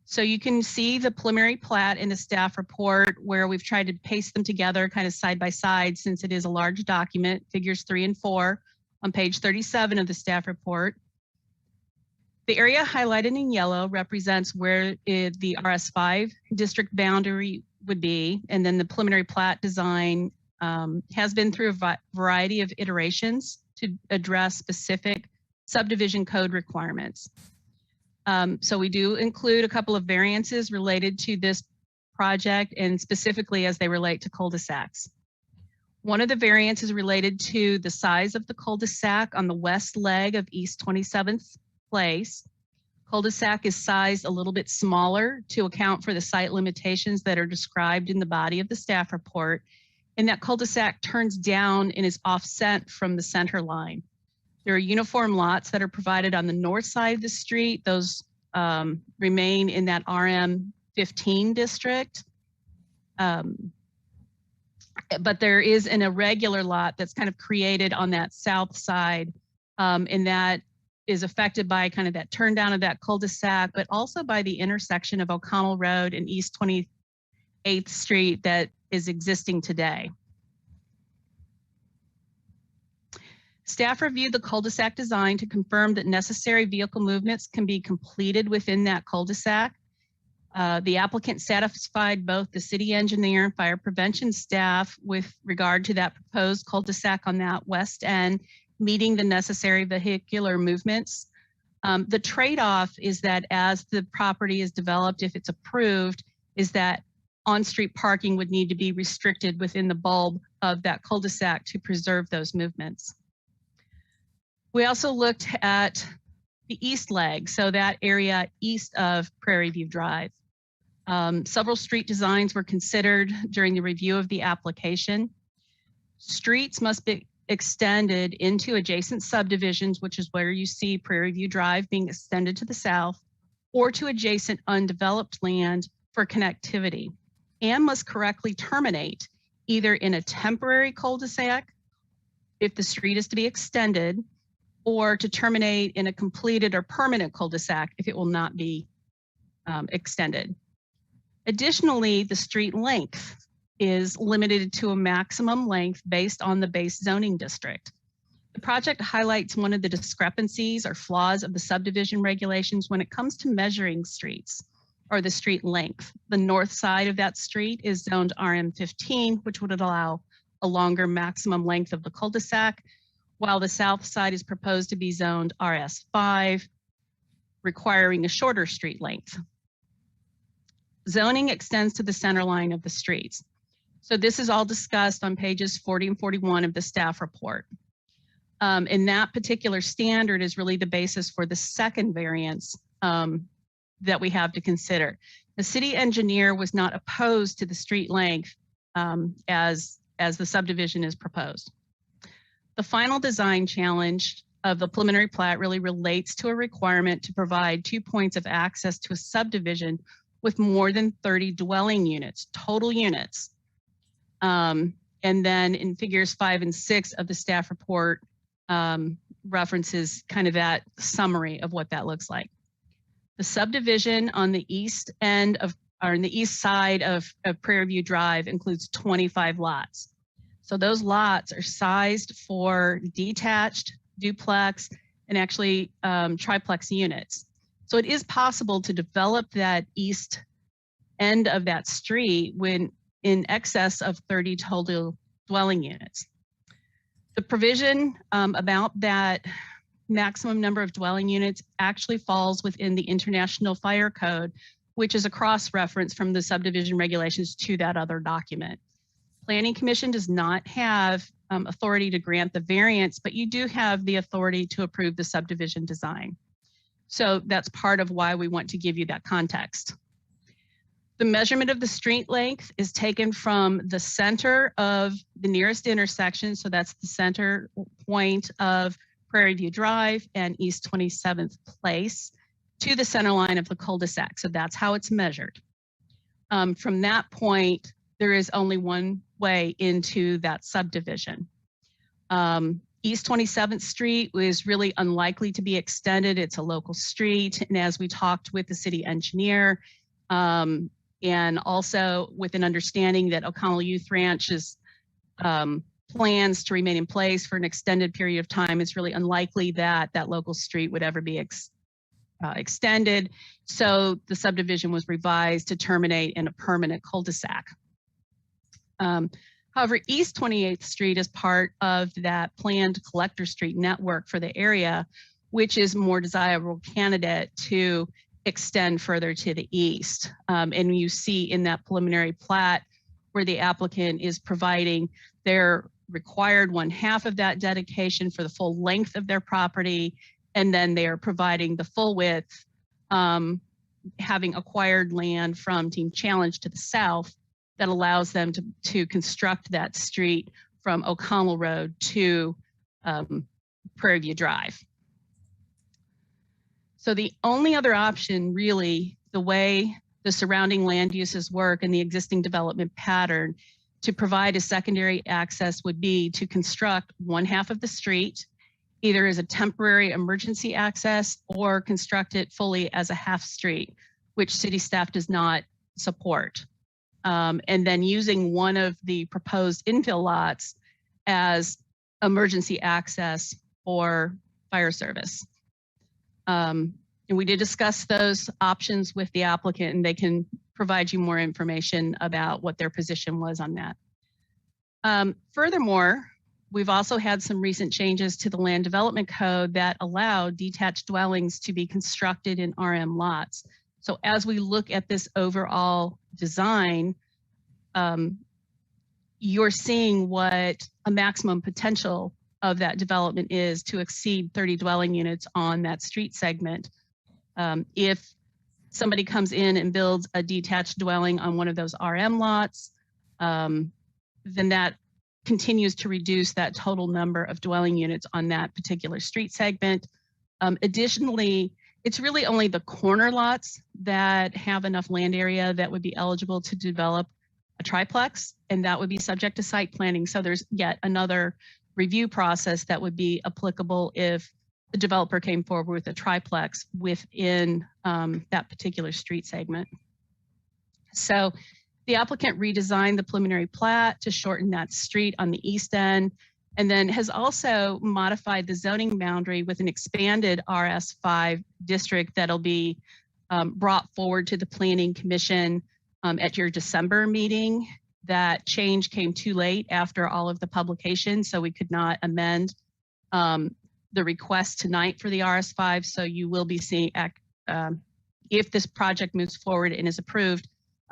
So you can see the preliminary plat in the staff report where we've tried to paste them together kind of side by side since it is a large document, figures 3 and 4 on page 37 of the staff report. The area highlighted in yellow represents where the RS5 district boundary would be, and then the preliminary plat design has been through a variety of iterations to address specific subdivision code requirements. So we do include a couple of variances related to this project and specifically as they relate to cul-de-sacs. One of the variances related to the size of the cul-de-sac on the west leg of East 27th Place. Cul-de-sac is sized a little bit smaller to account for the site limitations that are described in the body of the staff report. And that cul-de-sac turns down and is offset from the center line. There are uniform lots that are provided on the north side of the street. Those remain in that RM 15 district. But there is an irregular lot that's kind of created on that south side, and that is affected by kind of that turn down of that cul-de-sac, but also by the intersection of Connell Road and East 28th Street that is existing today. Staff reviewed the cul-de-sac design to confirm that necessary vehicle movements can be completed within that cul-de-sac. The applicant satisfied both the city engineer and fire prevention staff with regard to that proposed cul-de-sac on that west end, meeting the necessary vehicular movements. The trade-off is that as the property is developed, if it's approved, is that on-street parking would need to be restricted within the bulb of that cul-de-sac to preserve those movements. We also looked at the east leg, so that area east of Prairie View Drive. Several street designs were considered during the review of the application. Streets must be extended into adjacent subdivisions, which is where you see Prairie View Drive being extended to the south, or to adjacent undeveloped land for connectivity, and must correctly terminate either in a temporary cul-de-sac if the street is to be extended, or to terminate in a completed or permanent cul-de-sac if it will not be extended. Additionally, the street length is limited to a maximum length based on the base zoning district. The project highlights one of the discrepancies or flaws of the subdivision regulations when it comes to measuring streets or the street length. The north side of that street is zoned RM15, which would allow a longer maximum length of the cul-de-sac, while the south side is proposed to be zoned RS5, requiring a shorter street length. Zoning extends to the center line of the streets. So this is all discussed on pages 40 and 41 of the staff report. And that particular standard is really the basis for the second variance that we have to consider. The city engineer was not opposed to the street length as the subdivision is proposed. The final design challenge of the preliminary plat really relates to a requirement to provide 2 points of access to a subdivision with more than 30 dwelling units, total units. And then in figures 5 and 6 of the staff report references kind of that summary of what that looks like. The subdivision on the east end of, or on the east side of Prairie View Drive includes 25 lots. So those lots are sized for detached, duplex, and actually triplex units. So it is possible to develop that east end of that street when in excess of 30 total dwelling units. The provision about that maximum number of dwelling units actually falls within the International Fire Code, which is a cross-reference from the subdivision regulations to that other document. Planning Commission does not have authority to grant the variance, but you do have the authority to approve the subdivision design. So that's part of why we want to give you that context. The measurement of the street length is taken from the center of the nearest intersection. So that's the center point of Prairie View Drive and East 27th Place to the center line of the cul-de-sac. So that's how it's measured. From that point, there is only one way into that subdivision. East 27th Street is really unlikely to be extended. It's a local street. And as we talked with the city engineer, and also with an understanding that O'Connell Youth Ranch's plans to remain in place for an extended period of time, it's really unlikely that that local street would ever be extended. So the subdivision was revised to terminate in a permanent cul-de-sac. However, East 28th Street is part of that planned collector street network for the area, which is more desirable candidate to extend further to the east. And you see in that preliminary plat where the applicant is providing their required 1/2 of that dedication for the full length of their property, and then they are providing the full width, having acquired land from Team Challenge to the south that allows them to construct that street from O'Connell Road to Prairie View Drive. So the only other option, really, the way the surrounding land uses work and the existing development pattern to provide a secondary access would be to construct 1/2 of the street, either as a temporary emergency access or construct it fully as a half street, which city staff does not support. And then using one of the proposed infill lots as emergency access for fire service. And we did discuss those options with the applicant, and they can provide you more information about what their position was on that. Furthermore, we've also had some recent changes to the land development code that allow detached dwellings to be constructed in RM lots. So as we look at this overall design, you're seeing what a maximum potential of that development is to exceed 30 dwelling units on that street segment. If somebody comes in and builds a detached dwelling on one of those RM lots, then that continues to reduce that total number of dwelling units on that particular street segment. Additionally, it's really only the corner lots that have enough land area that would be eligible to develop a triplex, and that would be subject to site planning. So there's yet another review process that would be applicable if the developer came forward with a triplex within that particular street segment. So the applicant redesigned the preliminary plat to shorten that street on the east end, and then has also modified the zoning boundary with an expanded RS5 district that'll be brought forward to the Planning Commission at your December meeting. That change came too late after all of the publications, so we could not amend the request tonight for the RS5. So you will be seeing, if this project moves forward and is approved,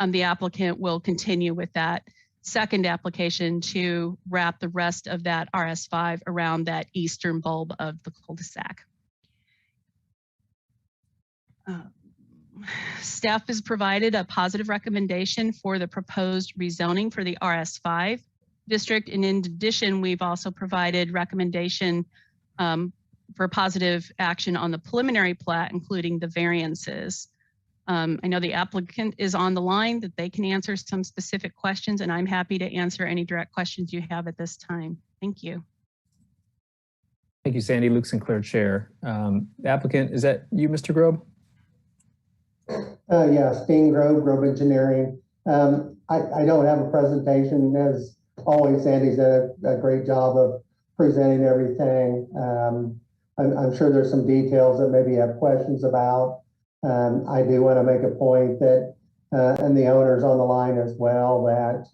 the applicant will continue with that second application to wrap the rest of that RS5 around that eastern bulb of the cul-de-sac. Staff has provided a positive recommendation for the proposed rezoning for the RS5 district. And in addition, we've also provided recommendation for positive action on the preliminary plat, including the variances. I know the applicant is on the line, that they can answer some specific questions, and I'm happy to answer any direct questions you have at this time. Thank you. Thank you, Sandy. Luke Sinclair, Chair. The applicant, is that you, Mr. Grobe? Yeah, Steen Grove, Grove Engineering. I don't have a presentation. As always, Sandy's done a great job of presenting everything. I'm sure there's some details that maybe you have questions about. I do want to make a point that, and the owner's on the line as well, that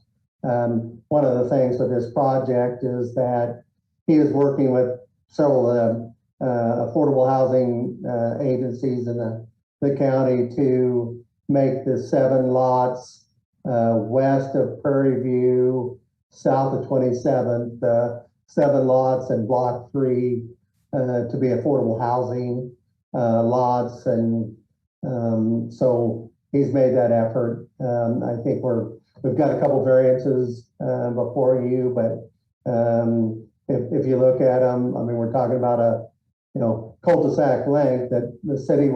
one of the things with this project is that he is working with several of the affordable housing agencies in the county to make the 7 lots west of Prairie View, south of 27th, 7 lots in Block 3 to be affordable housing lots. And so he's made that effort. I think we've got a couple variances before you, but if you look at them, I mean, we're talking about a cul-de-sac length that the city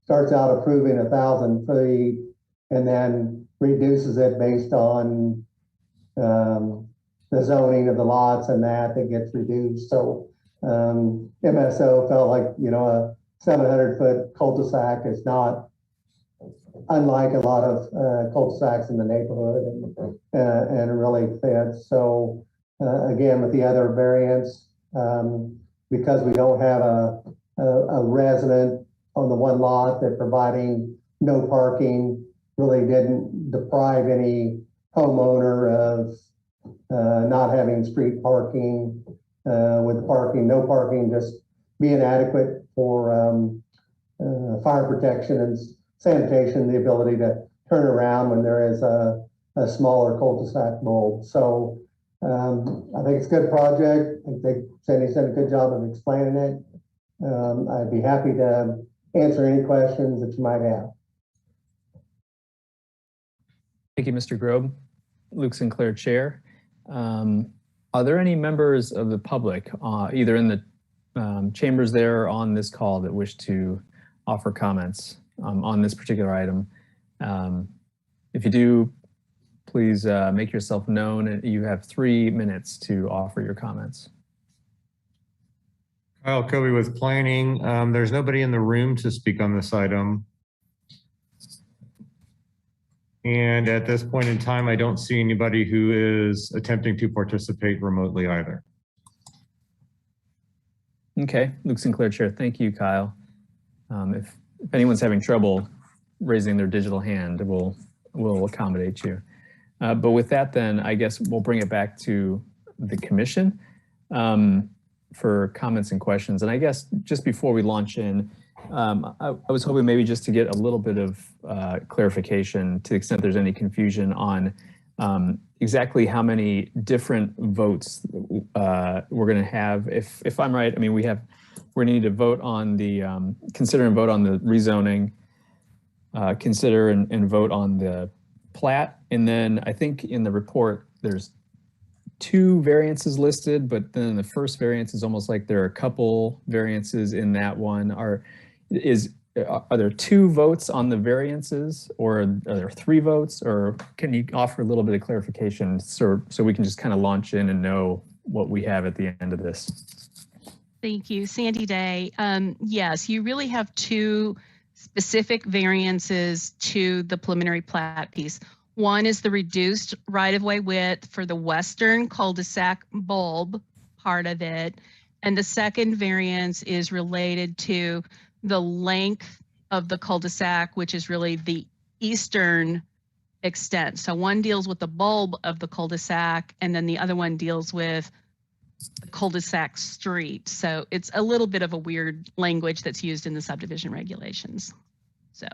starts out approving 1,000 feet and then reduces it based on the zoning of the lots and that gets reduced. So MSO felt like, a 700-foot cul-de-sac is not unlike a lot of cul-de-sacs in the neighborhood, and it really fits. So again, with the other variants, because we don't have a resident on the one lot, that providing no parking really didn't deprive any homeowner of not having street parking, with parking, no parking, just being adequate for fire protection and sanitation, the ability to turn around when there is a smaller cul-de-sac bulb. So I think it's a good project. I think Sandy's done a good job of explaining it. I'd be happy to answer any questions that you might have. Thank you, Mr. Grobe. Luke Sinclair, Chair. Are there any members of the public, either in the chambers there or on this call, that wish to offer comments on this particular item? If you do, please make yourself known. You have 3 minutes to offer your comments. Kyle Kobe with planning. There's nobody in the room to speak on this item. And at this point in time, I don't see anybody who is attempting to participate remotely either. Okay, Luke Sinclair, Chair. Thank you, Kyle. If anyone's having trouble raising their digital hand, we'll accommodate you. But with that, then I guess we'll bring it back to the commission for comments and questions. And I guess just before we launch in, I was hoping maybe just to get a little bit of clarification, to the extent there's any confusion on exactly how many different votes we're going to have. If I'm right, I mean, we're going to need to vote on the, consider and vote on the rezoning, consider and vote on the plat. And then I think in the report, there's 2 variances listed, but then the first variance is almost like there are a couple variances in that one. Are there 2 votes on the variances, or are there 3 votes, or can you offer a little bit of clarification so we can just kind of launch in and know what we have at the end of this? Thank you, Sandy Day. Yes, you really have 2 specific variances to the preliminary plat piece. One is the reduced right-of-way width for the western cul-de-sac bulb part of it. And the second variance is related to the length of the cul-de-sac, which is really the eastern extent. So one deals with the bulb of the cul-de-sac, and then the other one deals with the cul-de-sac street. So it's a little bit of a weird language that's used in the subdivision regulations. So.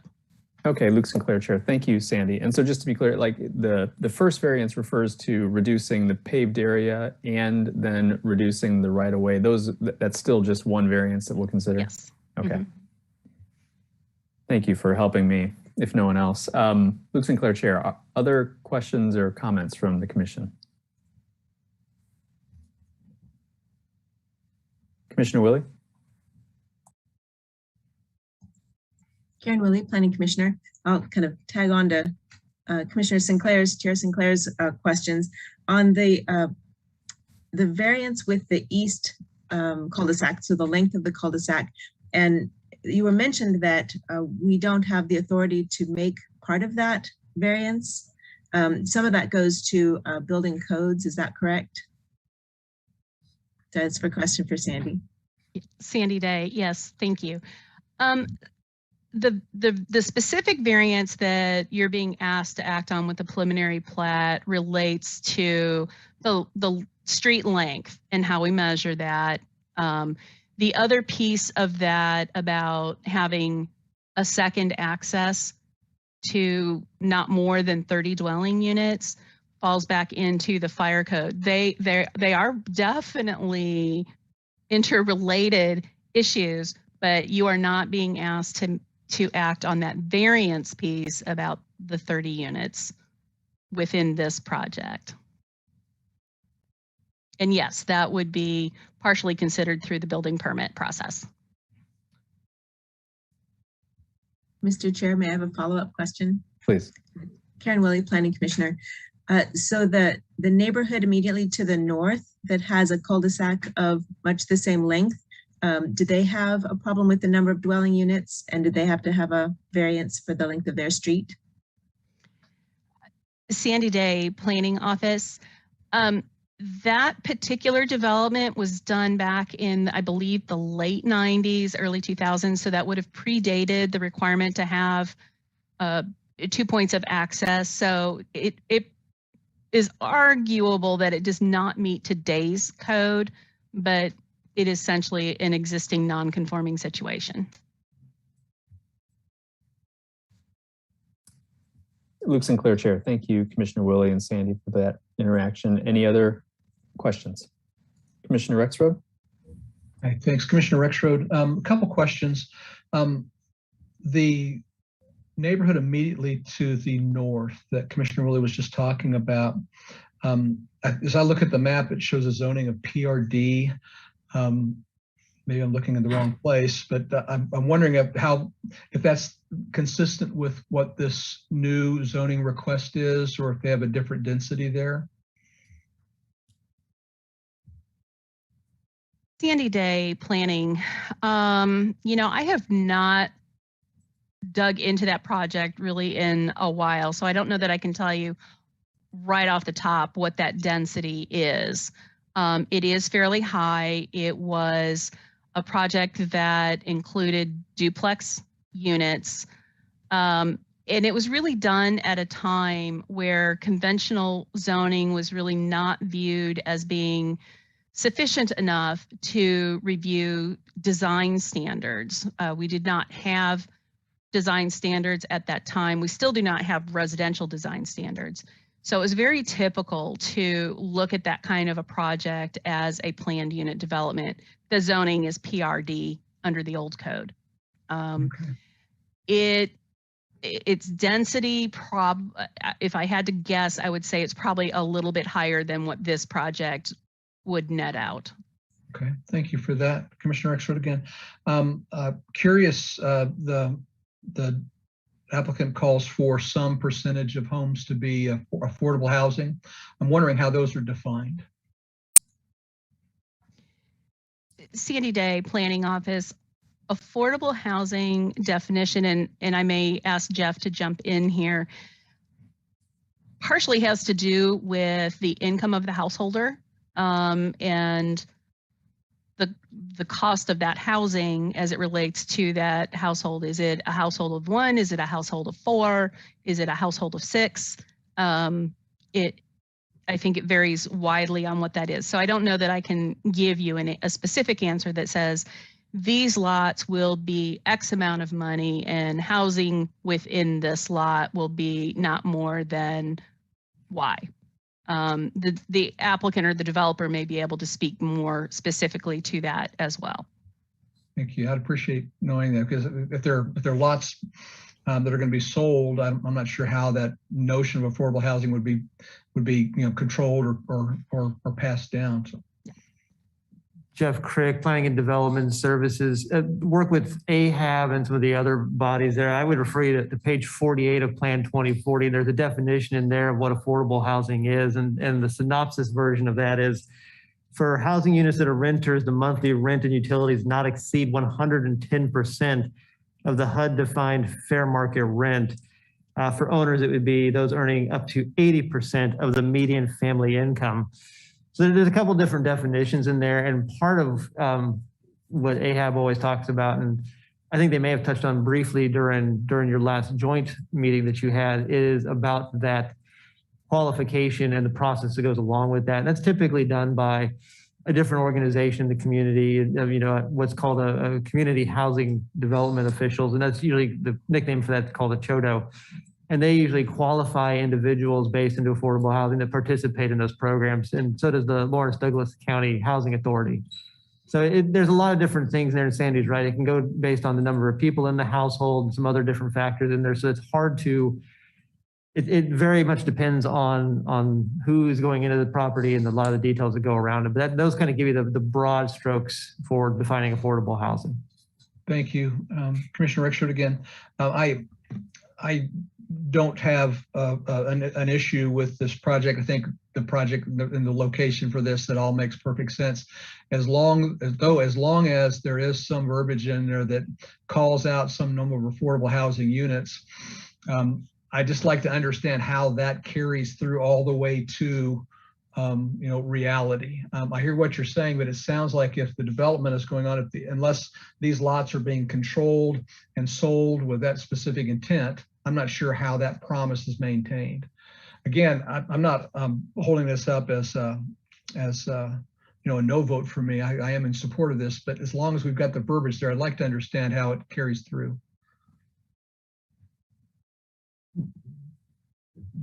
Okay, Luke Sinclair, Chair. Thank you, Sandy. And so just to be clear, like the first variance refers to reducing the paved area and then reducing the right-of-way. That's still just one variance that we'll consider? Yes. Okay. Mm-hmm. Thank you for helping me, if no one else. Luke Sinclair, Chair. Other questions or comments from the commission? Commissioner Willie? Karen Willie, Planning Commissioner. I'll kind of tag on to Chair Sinclair's questions on the variance with the east cul-de-sac, so the length of the cul-de-sac. And you were mentioned that we don't have the authority to make part of that variance. Some of that goes to building codes, is that correct? That's for question for Sandy. Sandy Day, yes, thank you. The specific variance that you're being asked to act on with the preliminary plat relates to the street length and how we measure that. The other piece of that about having a second access to not more than 30 dwelling units falls back into the fire code. They are definitely interrelated issues, but you are not being asked to act on that variance piece about the 30 units within this project. And yes, that would be partially considered through the building permit process. Mr. Chair, may I have a follow-up question? Please. Karen Willie, Planning Commissioner. So the neighborhood immediately to the north that has a cul-de-sac of much the same length, do they have a problem with the number of dwelling units? And do they have to have a variance for the length of their street? Sandy Day Planning Office. That particular development was done back in, I believe, the late 90s, early 2000s. So that would have predated the requirement to have 2 points of access. So it is arguable that it does not meet today's code, but it is essentially an existing non-conforming situation. Luke Sinclair, Chair. Thank you, Commissioner Willie and Sandy, for that interaction. Any other questions? Commissioner Rexroad? Hey, thanks, Commissioner Rexroad. A couple questions. The neighborhood immediately to the north that Commissioner Willie was just talking about, as I look at the map, it shows a zoning of PRD. Maybe I'm looking in the wrong place, but I'm wondering if that's consistent with what this new zoning request is, or if they have a different density there. Sandy Day Planning. I have not dug into that project really in a while, so I don't know that I can tell you right off the top what that density is. It is fairly high. It was a project that included duplex units. And it was really done at a time where conventional zoning was really not viewed as being sufficient enough to review design standards. We did not have design standards at that time. We still do not have residential design standards. So it was very typical to look at that kind of a project as a planned unit development. The zoning is PRD under the old code. Its density, if I had to guess, I would say it's probably a little bit higher than what this project would net out. Okay, thank you for that, Commissioner Rexroad again. Curious, the applicant calls for some percentage of homes to be affordable housing. I'm wondering how those are defined. Sandy Day Planning Office, affordable housing definition, and I may ask Jeff to jump in here, partially has to do with the income of the householder and the cost of that housing as it relates to that household. Is it a household of one? Is it a household of four? Is it a household of six? I think it varies widely on what that is. So I don't know that I can give you a specific answer that says these lots will be X amount of money and housing within this lot will be not more than Y. The applicant or the developer may be able to speak more specifically to that as well. Thank you. I'd appreciate knowing that, because if they're lots that are going to be sold, I'm not sure how that notion of affordable housing would be controlled or passed down. So. Jeff Crick, Planning and Development Services, work with AHAB and some of the other bodies there. I would refer you to page 48 of Plan 2040. There's a definition in there of what affordable housing is. And the synopsis version of that is, for housing units that are renters, the monthly rent and utilities not exceed 110% of the HUD-defined fair market rent. For owners, it would be those earning up to 80% of the median family income. So there's a couple of different definitions in there, and part of what AHAB always talks about, and I think they may have touched on briefly during your last joint meeting that you had, is about that qualification and the process that goes along with that. And that's typically done by a different organization in the community, what's called a community housing development officials, and that's usually the nickname for that's called a CHODO. And they usually qualify individuals based into affordable housing that participate in those programs. And so does the Lawrence Douglas County Housing Authority. So there's a lot of different things there, and Sandy's right. It can go based on the number of people in the household and some other different factors in there. So it's hard to, it very much depends on who's going into the property and a lot of the details that go around it. But those kind of give you the broad strokes for defining affordable housing. Thank you. Commissioner Rexroad again. I don't have an issue with this project. I think the project and the location for this, that all makes perfect sense. As long as there is some verbiage in there that calls out some number of affordable housing units, I just like to understand how that carries through all the way to reality. I hear what you're saying, but it sounds like if the development is going on, unless these lots are being controlled and sold with that specific intent, I'm not sure how that promise is maintained. Again, I'm not holding this up as a no vote for me. I am in support of this, but as long as we've got the verbiage there, I'd like to understand how it carries through.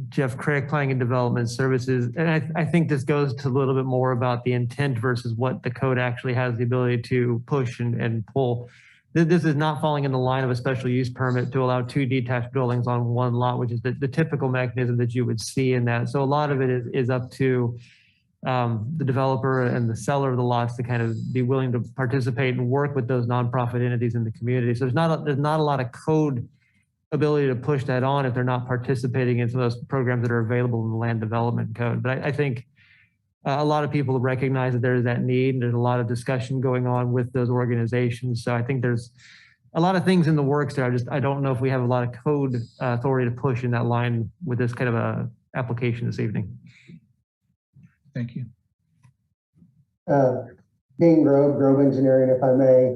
Jeff Craig, Planning and Development Services. And I think this goes to a little bit more about the intent versus what the code actually has the ability to push and pull. This is not falling in the line of a special use permit to allow 2 detached buildings on 1 lot, which is the typical mechanism that you would see in that. So a lot of it is up to the developer and the seller of the lots to kind of be willing to participate and work with those nonprofit entities in the community. So there's not a lot of code ability to push that on if they're not participating in some of those programs that are available in the land development code. But I think a lot of people recognize that there is that need, and there's a lot of discussion going on with those organizations. So I think there's a lot of things in the works there. I don't know if we have a lot of code authority to push in that line with this kind of a application this evening. Thank you. Dean Grove Engineering, if I may.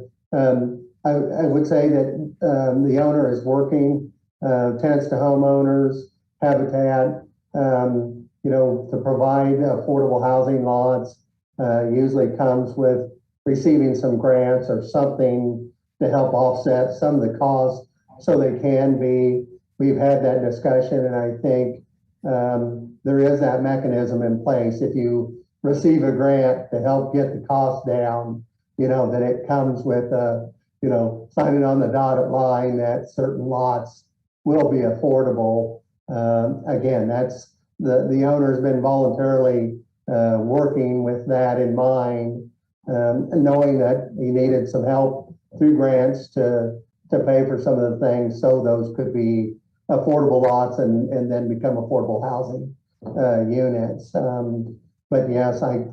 I would say that the owner is working, tenants to homeowners, habitat, to provide affordable housing lots, usually comes with receiving some grants or something to help offset some of the costs so they can be. We've had that discussion, and I think there is that mechanism in place. If you receive a grant to help get the cost down, then it comes with signing on the dotted line that certain lots will be affordable. Again, that's the owner's been voluntarily working with that in mind, and knowing that he needed some help through grants to pay for some of the things so those could be affordable lots and then become affordable housing units. But yes, I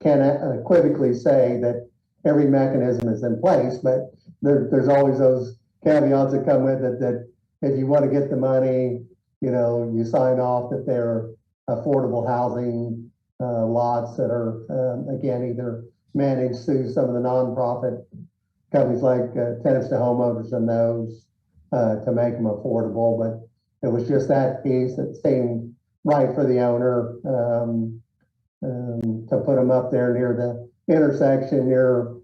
can't equivocally say that every mechanism is in place, but there's always those caveats that come with it, that if you want to get the money, you sign off that they're affordable housing lots that are, again, either managed through some of the nonprofit companies like tenants to homeowners and those to make them affordable. But it was just that piece that seemed right for the owner to put them up there near the intersection, near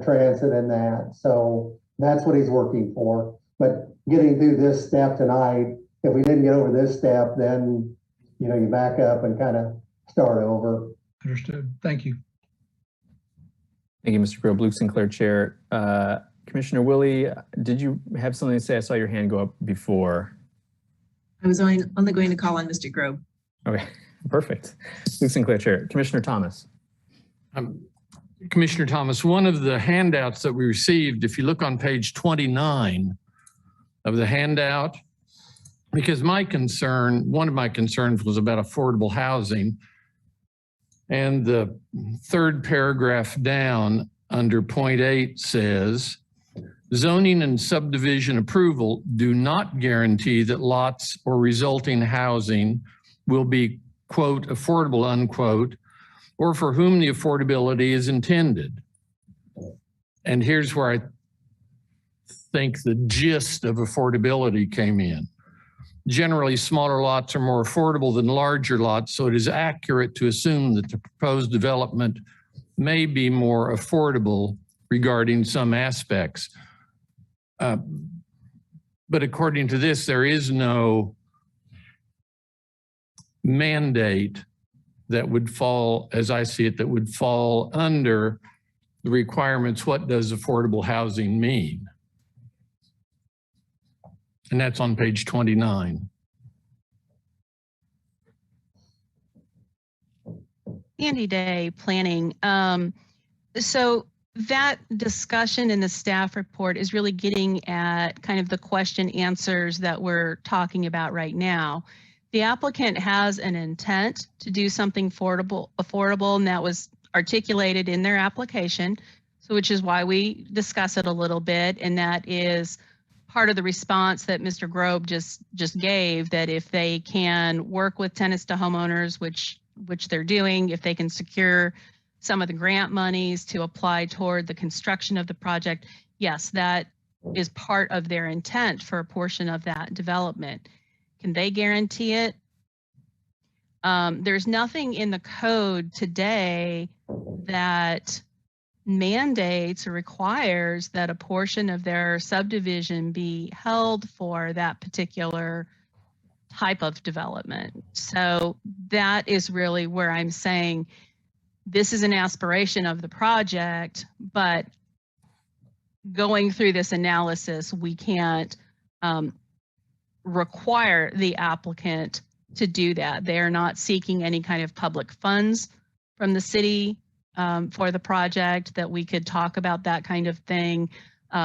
transit and that. So that's what he's working for. But getting through this step tonight, if we didn't get over this step, then, you back up and kind of start over. Understood. Thank you. Thank you, Mr. Grove. Luke Sinclair, Chair. Commissioner Willie, did you have something to say? I saw your hand go up before. I was only going to call on Mr. Grove. Okay, perfect. Luke Sinclair, Chair. Commissioner Thomas. Commissioner Thomas, one of the handouts that we received, if you look on page 29 of the handout, because one of my concerns was about affordable housing. And the 3rd paragraph down under point 8 says, zoning and subdivision approval do not guarantee that lots or resulting housing will be, quote, affordable, unquote, or for whom the affordability is intended. And here's where I think the gist of affordability came in. Generally, smaller lots are more affordable than larger lots, so it is accurate to assume that the proposed development may be more affordable regarding some aspects. But according to this, there is no mandate that would fall, as I see it, that would fall under the requirements. What does affordable housing mean? And that's on page 29. Sandy Day, Planning. So that discussion in the staff report is really getting at kind of the question answers that we're talking about right now. The applicant has an intent to do something affordable, and that was articulated in their application, so which is why we discuss it a little bit, and that is part of the response that Mr. Grobe just gave, that if they can work with tenants to homeowners, which they're doing, if they can secure some of the grant monies to apply toward the construction of the project, yes, that is part of their intent for a portion of that development. Can they guarantee it? There's nothing in the code today that mandates or requires that a portion of their subdivision be held for that particular type of development. So that is really where I'm saying this is an aspiration of the project, but going through this analysis, we can't require the applicant to do that. They are not seeking any kind of public funds from the city for the project that we could talk about that kind of thing.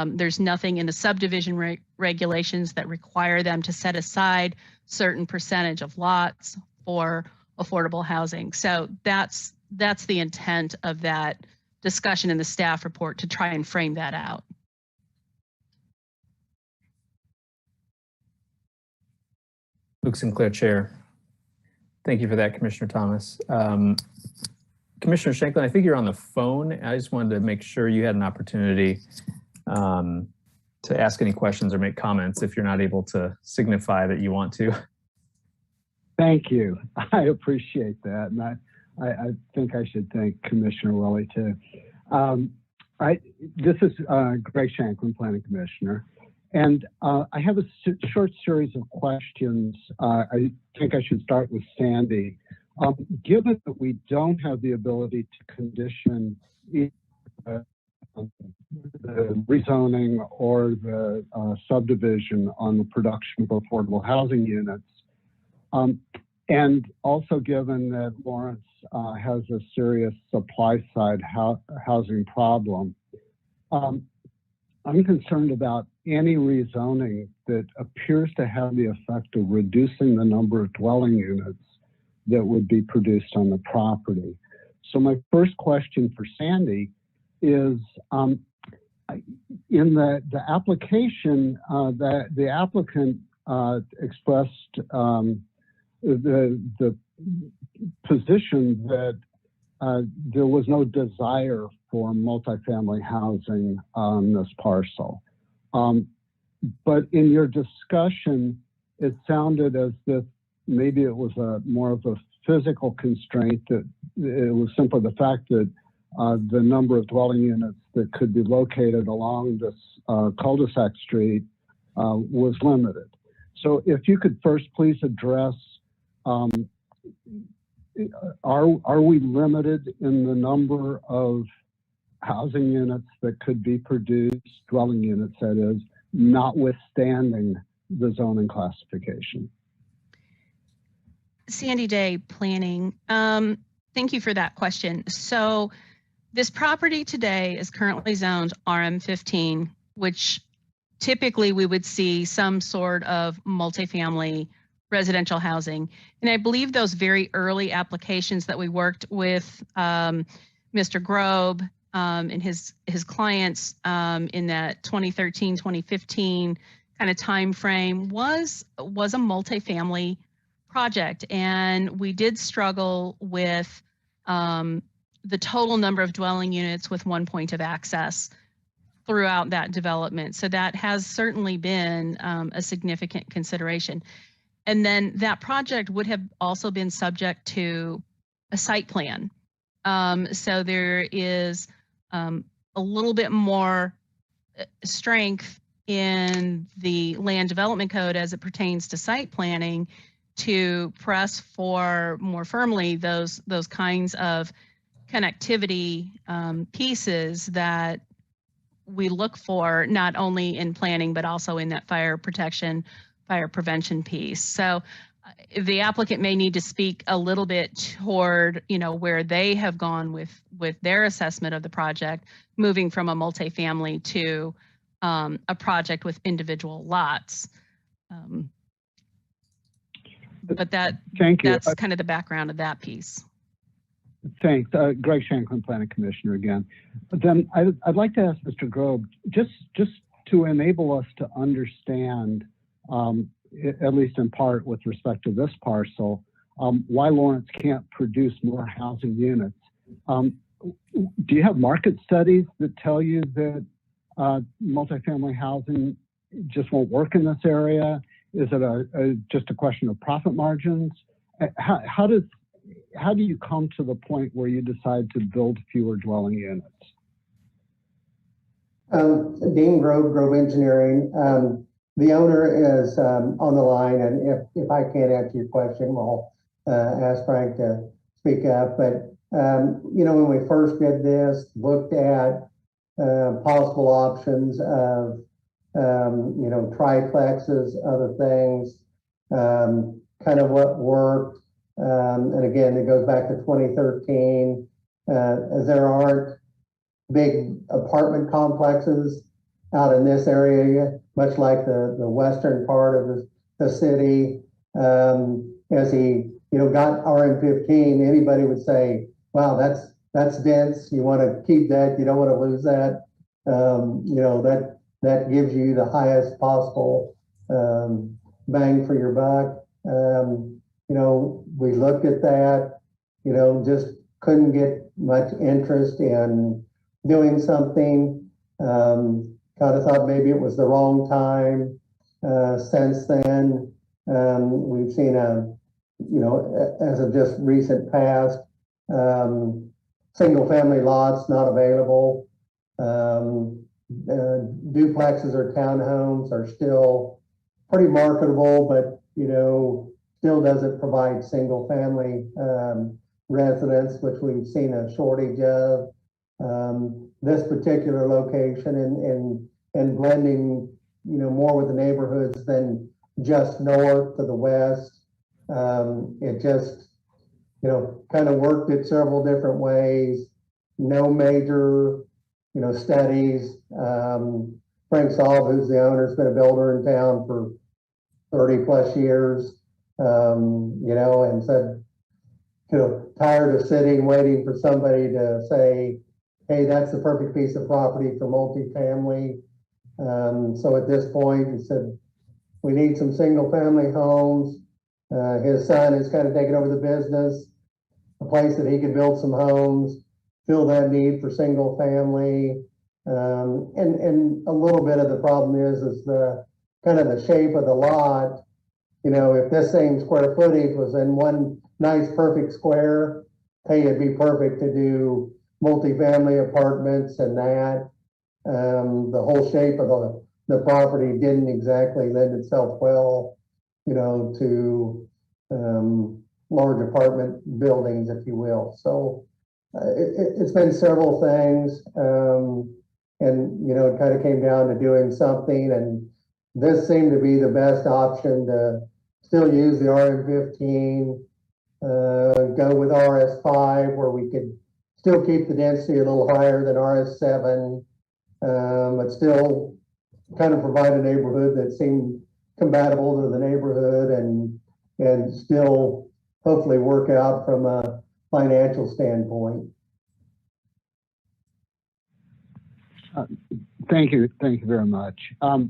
There's nothing in the subdivision regulations that require them to set aside certain percentage of lots for affordable housing. So that's the intent of that discussion in the staff report, to try and frame that out. Luke Sinclair, Chair. Thank you for that, Commissioner Thomas. Commissioner Shanklin, I think you're on the phone. I just wanted to make sure you had an opportunity to ask any questions or make comments if you're not able to signify that you want to. Thank you. I appreciate that. And I think I should thank Commissioner Willie too. This is Greg Shanklin, Planning Commissioner. And I have a short series of questions. I think I should start with Sandy. Given that we don't have the ability to condition the rezoning or the subdivision on the production of affordable housing units, and also given that Lawrence has a serious supply side housing problem, I'm concerned about any rezoning that appears to have the effect of reducing the number of dwelling units that would be produced on the property. So my first question for Sandy is, in the application, that the applicant expressed the position that there was no desire for multifamily housing on this parcel. But in your discussion, it sounded as if maybe it was more of a physical constraint, that it was simply the fact that the number of dwelling units that could be located along this cul-de-sac street was limited. So if you could first please address, are we limited in the number of housing units that could be produced, dwelling units that is, notwithstanding the zoning classification? Sandy Day, Planning. Thank you for that question. So this property today is currently zoned RM15, which typically we would see some sort of multifamily residential housing. And I believe those very early applications that we worked with Mr. Grobe and his clients in that 2013, 2015 kind of time frame was a multifamily project. And we did struggle with the total number of dwelling units with one point of access throughout that development. So that has certainly been a significant consideration. And then that project would have also been subject to a site plan. So there is a little bit more strength in the land development code as it pertains to site planning to press for more firmly those kinds of connectivity pieces that we look for not only in planning but also in that fire protection, fire prevention piece. So the applicant may need to speak a little bit toward, where they have gone with their assessment of the project, moving from a multifamily to a project with individual lots. But Thank you. that's kind of the background of that piece. Thanks. Greg Shanklin, Planning Commissioner again. But then I'd like to ask Mr. Grobe, just to enable us to understand, at least in part with respect to this parcel, why Lawrence can't produce more housing units. Do you have market studies that tell you that multifamily housing just won't work in this area? Is it just a question of profit margins? How do you come to the point where you decide to build fewer dwelling units? Dean Grove Engineering. The owner is on the line, and if I can't answer your question, I'll ask Frank to speak up. But when we first did this, looked at possible options of triplexes, other things, kind of what worked. And again, it goes back to 2013. As there aren't big apartment complexes out in this area, much like the western part of the city. As he got RM15, anybody would say, wow, that's dense. You want to keep that. You don't want to lose that. That gives you the highest possible bang for your buck. We looked at that, just couldn't get much interest in doing something. Kind of thought maybe it was the wrong time. Since then, we've seen as of just recent past, single family lots not available. Duplexes or townhomes are still pretty marketable, but still doesn't provide single family residence, which we've seen a shortage of. This particular location and blending more with the neighborhoods than just north to the west. It just kind of worked it several different ways. No major studies. Frank Saul, who's the owner, has been a builder in town for 30 plus years, and said, tired of sitting, waiting for somebody to say, hey, that's the perfect piece of property for multifamily. So at this point, he said, we need some single family homes. His son is kind of taking over the business, a place that he could build some homes, fill that need for single family. And a little bit of the problem is the kind of the shape of the lot. If this same square footage was in one nice perfect square, hey, it'd be perfect to do multifamily apartments and that. The whole shape of the property didn't exactly lend itself well, to large apartment buildings, if you will. So it's been several things, and it kind of came down to doing something, and this seemed to be the best option to still use the RM15, go with RS5 where we could still keep the density a little higher than RS7, but still kind of provide a neighborhood that seemed compatible to the neighborhood and still hopefully work out from a financial standpoint. Thank you very much.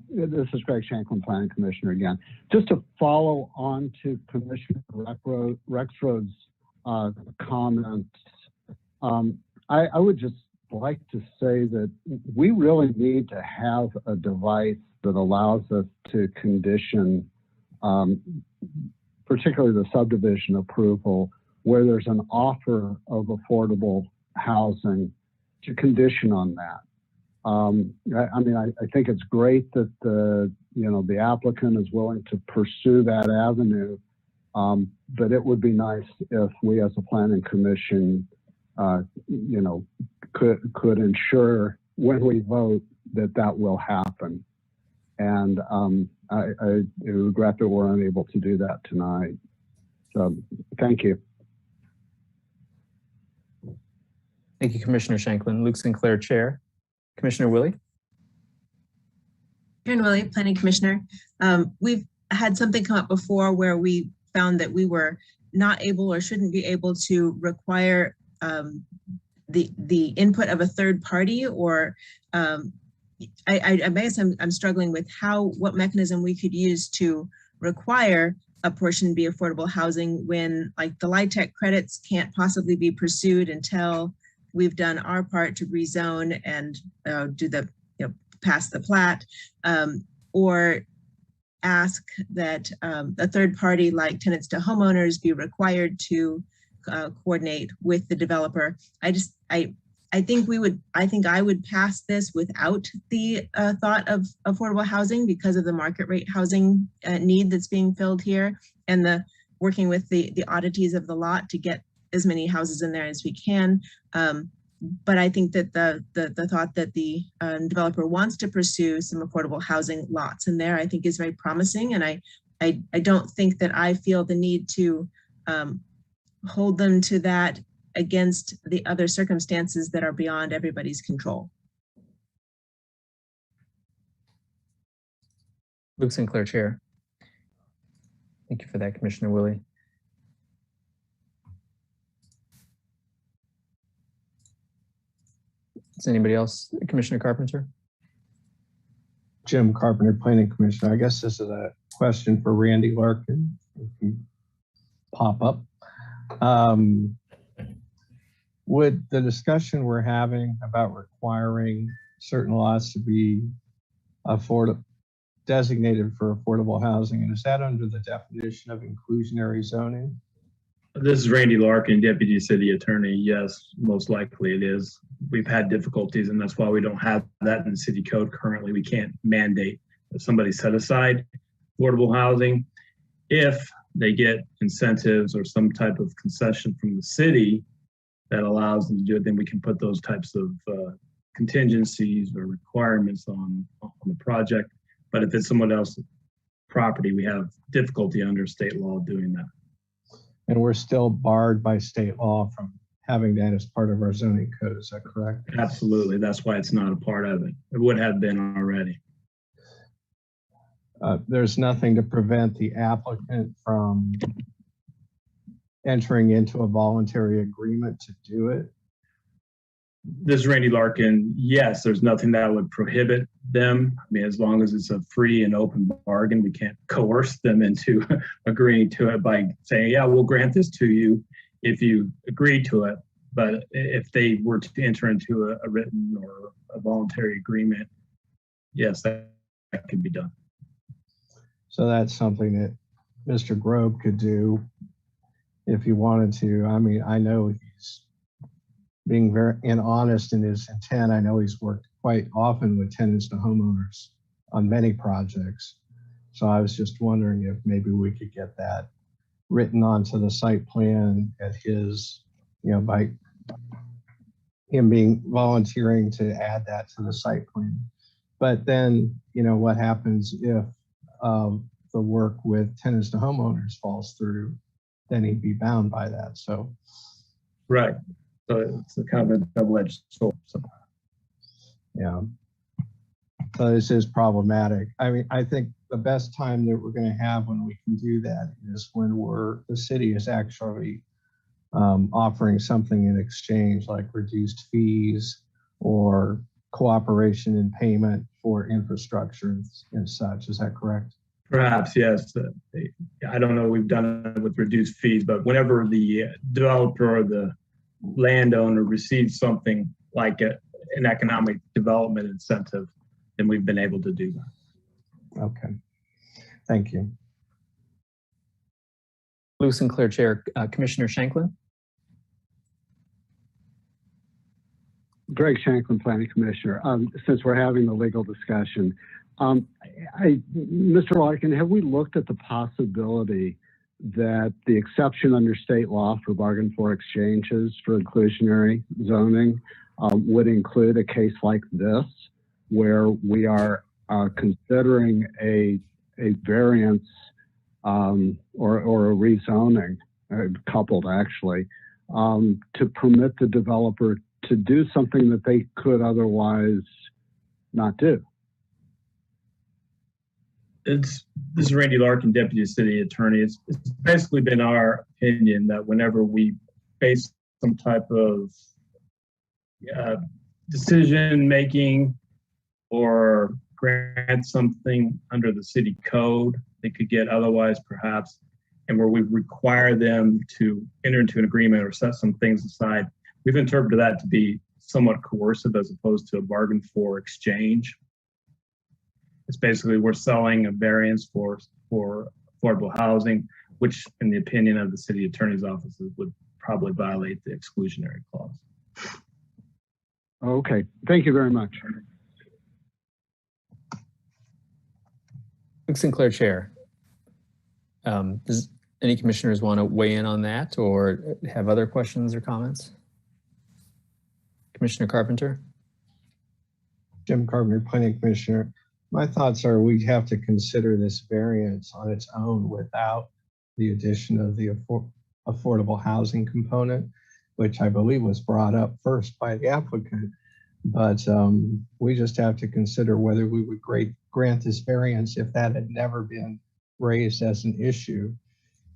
This is Greg Shanklin, Planning Commissioner again. Just to follow on to Commissioner Rexroad's comments, I would just like to say that we really need to have a device that allows us to condition, particularly the subdivision approval, where there's an offer of affordable housing, to condition on that. I think it's great that the applicant is willing to pursue that avenue, but it would be nice if we as a planning commission, could ensure when we vote that will happen. And I regret that we're unable to do that tonight. So thank you. Thank you, Commissioner Shanklin. Luke Sinclair, Chair. Commissioner Willie. Karen Willie, Planning Commissioner. We've had something come up before where we found that we were not able or shouldn't be able to require the input of a third party, or I guess I'm struggling with what mechanism we could use to require a portion be affordable housing when, like, the LIHTC credits can't possibly be pursued until we've done our part to rezone and do the, pass the plat, or ask that a third party like tenants to homeowners be required to coordinate with the developer. I think I would pass this without the thought of affordable housing because of the market rate housing need that's being filled here, and the working with the oddities of the lot to get as many houses in there as we can. But I think that the thought that the developer wants to pursue some affordable housing lots in there, I think is very promising. And I don't think that I feel the need to hold them to that against the other circumstances that are beyond everybody's control. Luke Sinclair, Chair. Thank you for that, Commissioner Willie. Is anybody else? Commissioner Carpenter? Jim Carpenter, Planning Commissioner. I guess this is a question for Randy Larkin, if you pop up. Would the discussion we're having about requiring certain lots to be designated for affordable housing, and is that under the definition of inclusionary zoning? This is Randy Larkin, Deputy City Attorney. Yes, most likely it is. We've had difficulties, and that's why we don't have that in the city code currently. We can't mandate that somebody set aside affordable housing. If they get incentives or some type of concession from the city that allows them to do it, then we can put those types of contingencies or requirements on the project. But if it's someone else's property, we have difficulty under state law doing that. And we're still barred by state law from having that as part of our zoning code, is that correct? Absolutely, that's why it's not a part of it. It would have been already. There's nothing to prevent the applicant from entering into a voluntary agreement to do it? This is Randy Larkin. Yes, there's nothing that would prohibit them. I mean, as long as it's a free and open bargain, we can't coerce them into agreeing to it by saying, yeah, we'll grant this to you if you agree to it. But if they were to enter into a written or a voluntary agreement, yes, that could be done. So that's something that Mr. Grove could do if he wanted to. I mean, I know he's being very honest in his intent. I know he's worked quite often with tenants to homeowners on many projects. So I was just wondering if maybe we could get that written onto the site plan at his, by him being volunteering to add that to the site plan. But then, what happens if the work with tenants to homeowners falls through? Then he'd be bound by that. So, right. So it's a kind of a double-edged sword. Yeah. So this is problematic. I mean, I think the best time that we're going to have when we can do that is when the city is actually offering something in exchange, like reduced fees or cooperation in payment for infrastructure and such. Is that correct? Perhaps, yes. I don't know, we've done it with reduced fees, but whenever the developer or the landowner receives something like an economic development incentive, then we've been able to do that. Okay, thank you. Luke Sinclair, Chair. Commissioner Shanklin. Greg Shanklin, Planning Commissioner. Since we're having the legal discussion, Mr. Larkin, have we looked at the possibility that the exception under state law for bargain for exchanges for inclusionary zoning would include a case like this, where we are considering a variance or a rezoning, coupled actually, to permit the developer to do something that they could otherwise not do. This is Randy Larkin, Deputy City Attorney. It's basically been our opinion that whenever we face some type of decision making or grant something under the city code they could get otherwise perhaps, and where we require them to enter into an agreement or set some things aside, we've interpreted that to be somewhat coercive as opposed to a bargain for exchange. It's basically we're selling a variance for affordable housing, which in the opinion of the city attorney's offices would probably violate the exclusionary clause. Okay, thank you very much. Luke Sinclair, Chair. Does any commissioners want to weigh in on that or have other questions or comments? Commissioner Carpenter. Jim Carpenter, Planning Commissioner. My thoughts are we have to consider this variance on its own without the addition of the affordable housing component, which I believe was brought up first by the applicant. But we just have to consider whether we would grant this variance if that had never been raised as an issue,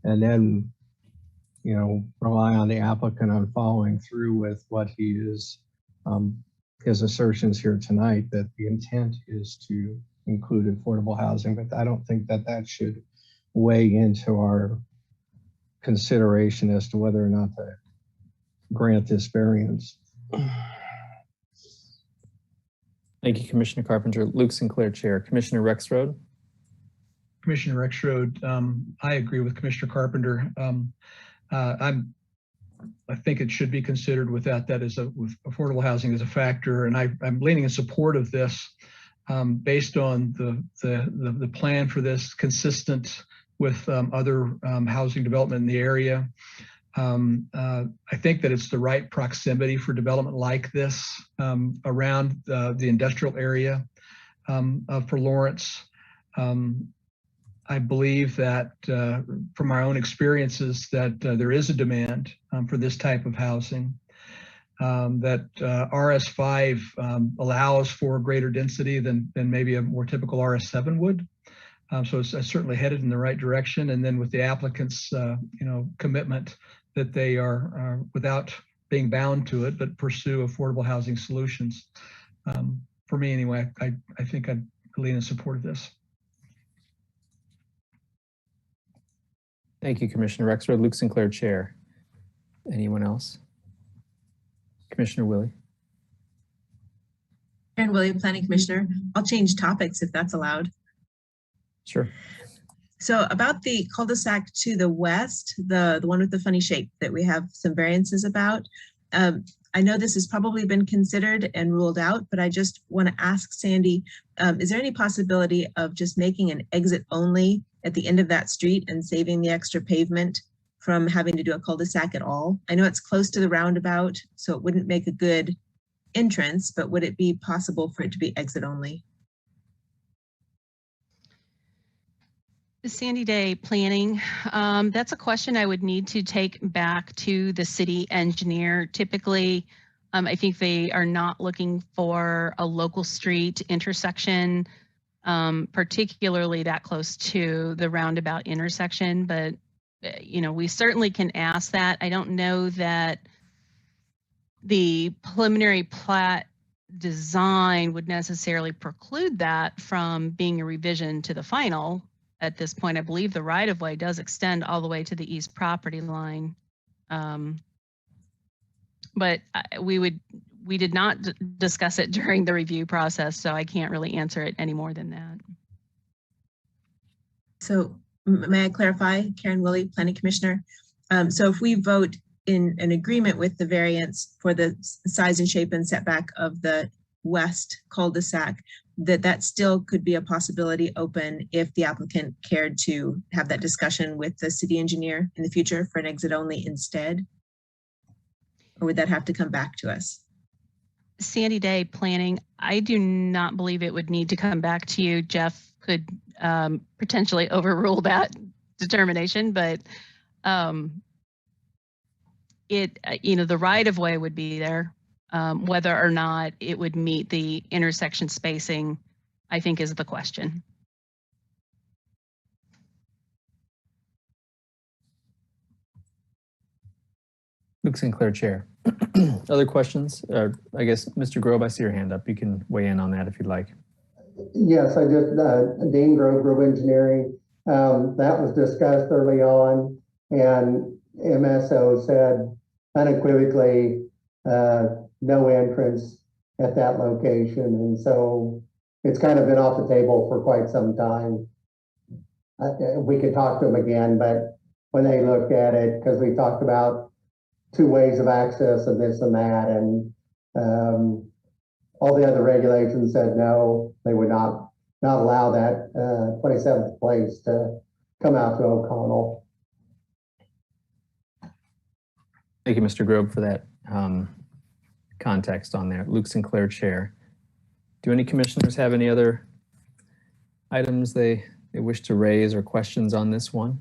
and then, you know, rely on the applicant on following through with what he is, his assertions here tonight that the intent is to include affordable housing. But I don't think that that should weigh into our consideration as to whether or not to grant this variance. Thank you, Commissioner Carpenter. Luke Sinclair, Chair. Commissioner Rexroad. Commissioner Rexroad, I agree with Commissioner Carpenter. I think it should be considered without that with affordable housing as a factor, and I'm leaning in support of this based on the plan for this, consistent with other housing development in the area. I think that it's the right proximity for development like this around the industrial area for Lawrence. I believe that from our own experiences that there is a demand for this type of housing, that RS5 allows for greater density than maybe a more typical RS7 would. So it's certainly headed in the right direction. And then with the applicant's commitment that they are without being bound to it, but pursue affordable housing solutions. For me anyway, I think I'd lean in support of this. Thank you, Commissioner Rexroad. Luke Sinclair, Chair. Anyone else? Commissioner Willie. Karen Willie, Planning Commissioner. I'll change topics if that's allowed. Sure. So about the cul-de-sac to the west, the one with the funny shape that we have some variances about. I know this has probably been considered and ruled out, but I just want to ask Sandy, is there any possibility of just making an exit only at the end of that street and saving the extra pavement from having to do a cul-de-sac at all? I know it's close to the roundabout, so it wouldn't make a good entrance, but would it be possible for it to be exit only? Sandy Day Planning, that's a question I would need to take back to the city engineer. Typically, I think they are not looking for a local street intersection, particularly that close to the roundabout intersection, but we certainly can ask that. I don't know that the preliminary plat design would necessarily preclude that from being a revision to the final. At this point, I believe the right-of-way does extend all the way to the east property line. But we did not discuss it during the review process, so I can't really answer it any more than that. So may I clarify, Karen Willie, Planning Commissioner? So if we vote in an agreement with the variance for the size and shape and setback of the west cul-de-sac, that still could be a possibility open if the applicant cared to have that discussion with the city engineer in the future for an exit only instead? Or would that have to come back to us? Sandy Day Planning, I do not believe it would need to come back to you. Jeff could potentially overrule that determination, but the right of way would be there. Whether or not it would meet the intersection spacing, I think is the question. Luke Sinclair, Chair. Other questions? I guess, Mr. Grove, I see your hand up. You can weigh in on that if you'd like. Yes, I just, Dean Grove Engineering, that was discussed early on, and MSO said unequivocally, no entrance at that location. And so it's kind of been off the table for quite some time. We could talk to them again, but when they looked at it, because we talked about 2 ways of access and this and that, and all the other regulations said no, they would not allow that 27th place to come out to O'Connell. Thank you, Mr. Grove, for that context on there. Luke Sinclair, Chair. Do any commissioners have any other items they wish to raise or questions on this one?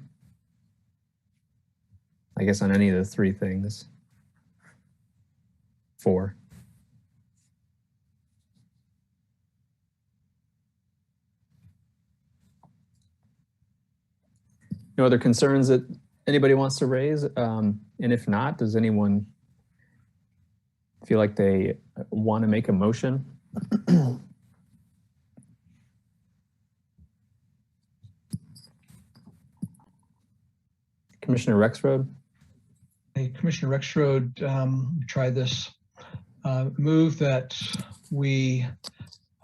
I guess on any of the 3 things. 4. No other concerns that anybody wants to raise? And if not, does anyone feel like they want to make a motion? Commissioner Rexroad? Hey, Commissioner Rexroad, try this. Move that we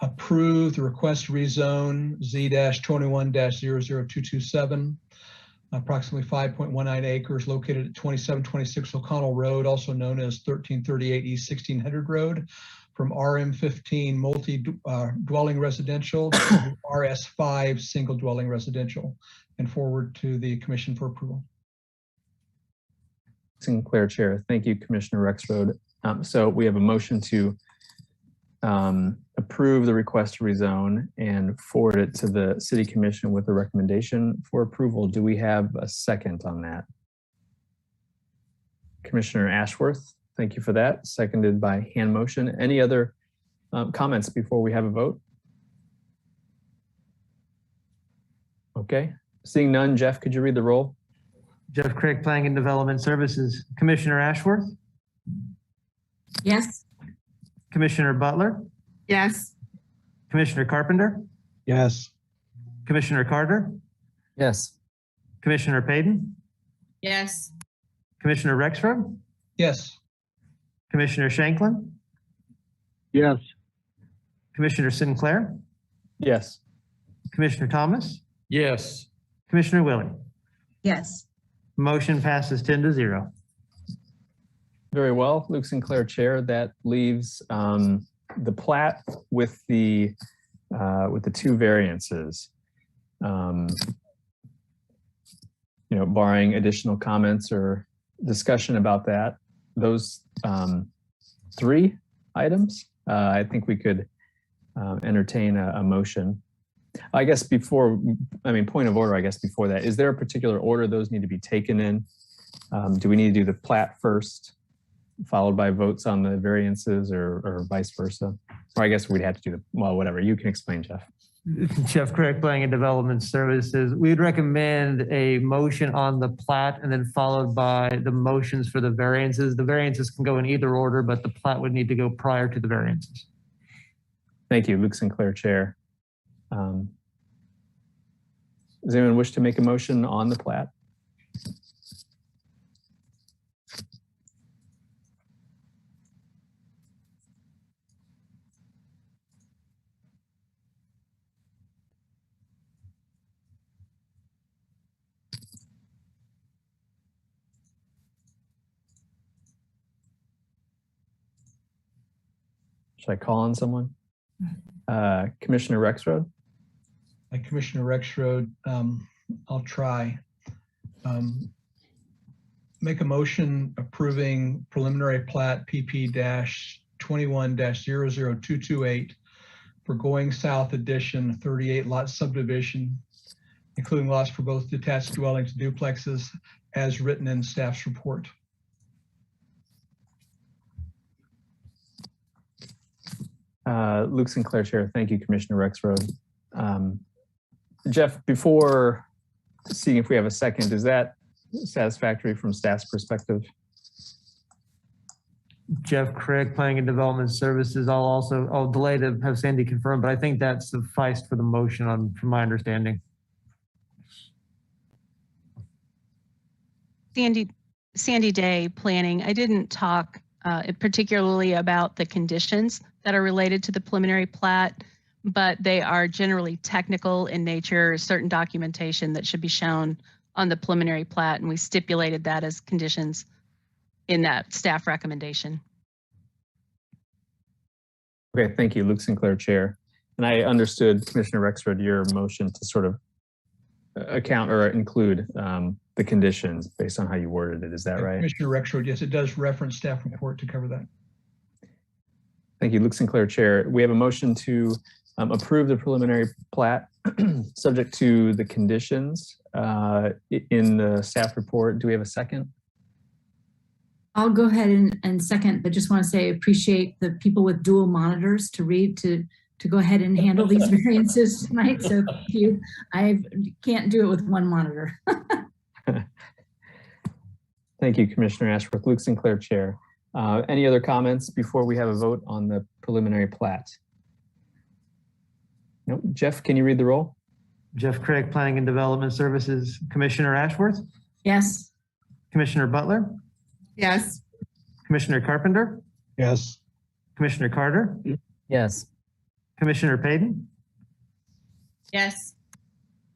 approve the request to rezone Z-21-00227, approximately 5.19 acres located at 2726 O'Connell Road, also known as 1338 East 1600 Road, from RM15 multi-dwelling residential to RS5 single dwelling residential, and forward to the commission for approval. Sinclair, Chair. Thank you, Commissioner Rexroad. So we have a motion to approve the request to rezone and forward it to the City Commission with a recommendation for approval. Do we have a second on that? Commissioner Ashworth, thank you for that. Seconded by hand motion. Any other comments before we have a vote? Okay, seeing none, Jeff, could you read the roll? Jeff Craig, Planning and Development Services. Commissioner Ashworth? Yes. Commissioner Butler? Yes. Commissioner Carpenter? Yes. Commissioner Carter? Yes. Commissioner Payton? Yes. Commissioner Rexroad? Yes. Commissioner Shanklin? Yes. Commissioner Sinclair? Yes. Commissioner Thomas? Yes. Commissioner Willie? Yes. Motion passes 10-0. Very well, Luke Sinclair, Chair. That leaves the plat with the 2 variances. Barring additional comments or discussion about that, those 3 items, I think we could entertain a motion. I guess point of order, I guess before that, is there a particular order those need to be taken in? Do we need to do the plat first, followed by votes on the variances, or vice versa? Or I guess we'd have to do whatever. You can explain, Jeff. Jeff Craig, Planning and Development Services. We'd recommend a motion on the plat and then followed by the motions for the variances. The variances can go in either order, but the plat would need to go prior to the variances. Thank you, Luke Sinclair, Chair. Does anyone wish to make a motion on the plat? Should I call on someone? Commissioner Rexroad? Commissioner Rexroad, I'll try. Make a motion approving preliminary plat PP-21-00228 for going south addition, 38 lot subdivision, including lots for both detached dwellings and duplexes as written in staff's report. Luke Sinclair, Chair. Thank you, Commissioner Rexroad. Jeff, before seeing if we have a second, is that satisfactory from staff's perspective? Jeff Craig, Planning and Development Services. I'll delay to have Sandy confirm, but I think that sufficed for the motion from my understanding. Sandy Day, Planning. I didn't talk particularly about the conditions that are related to the preliminary plat, but they are generally technical in nature, certain documentation that should be shown on the preliminary plat, and we stipulated that as conditions in that staff recommendation. Okay, thank you, Luke Sinclair, Chair. And I understood, Commissioner Rexroad, your motion to sort of account or include the conditions based on how you worded it. Is that right? Commissioner Rexroad, yes, it does reference staff report to cover that. Thank you, Luke Sinclair, Chair. We have a motion to approve the preliminary plat subject to the conditions in the staff report. Do we have a second? I'll go ahead and second, but just want to say I appreciate the people with dual monitors to read to go ahead and handle these variances tonight. So thank you. I can't do it with one monitor. Thank you, Commissioner Ashworth. Luke Sinclair, Chair. Any other comments before we have a vote on the preliminary plat? No. Jeff, can you read the roll? Jeff Craig, Planning and Development Services. Commissioner Ashworth? Yes. Commissioner Butler? Yes. Commissioner Carpenter? Yes. Commissioner Carter? Yes. Commissioner Payton? Yes.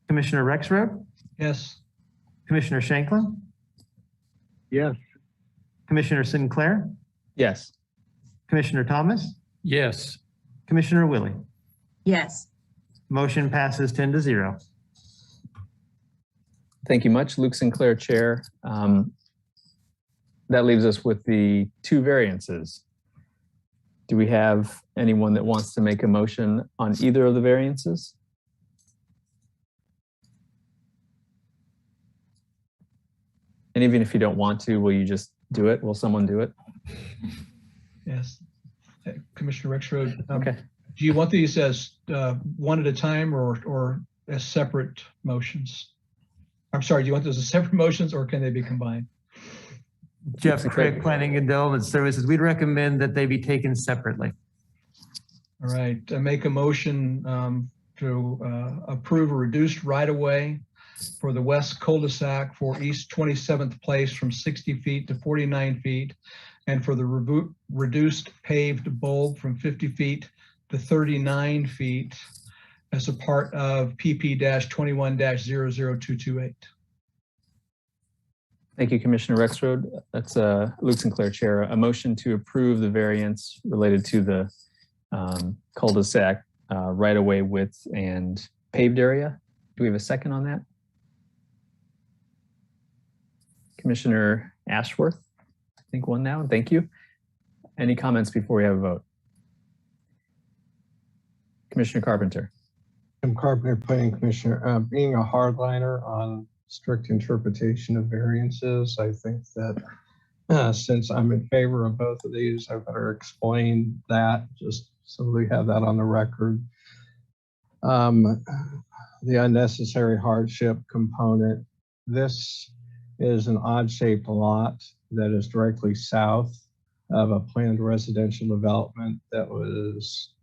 Commissioner Rexroad? Yes. Commissioner Shanklin? Yes. Commissioner Sinclair? Yes. Commissioner Thomas? Yes. Commissioner Willie? Yes. Motion passes 10-0. Thank you much, Luke Sinclair, Chair. That leaves us with the two variances. Do we have anyone that wants to make a motion on either of the variances? And even if you don't want to, will you just do it? Will someone do it? Yes. Commissioner Rexroad. Okay. Do you want these as one at a time or as separate motions? I'm sorry, do you want those as separate motions or can they be combined? Jeff Craig, Planning and Development Services. We'd recommend that they be taken separately. All right, I make a motion to approve a reduced right-of-way for the west cul-de-sac for East 27th Place from 60 feet to 49 feet, and for the reduced paved bulb from 50 feet to 39 feet as a part of PP-21-00228. Thank you, Commissioner Rexroad. That's Luke Sinclair, Chair. A motion to approve the variance related to the cul-de-sac right-of-way width and paved area. Do we have a second on that? Commissioner Ashworth, I think one now. Thank you. Any comments before we have a vote? Commissioner Carpenter. I'm Carpenter, Planning Commissioner. Being a hardliner on strict interpretation of variances, I think that since I'm in favor of both of these, I better explain that just so we have that on the record. The unnecessary hardship component. This is an odd-shaped lot that is directly south of a planned residential development that was,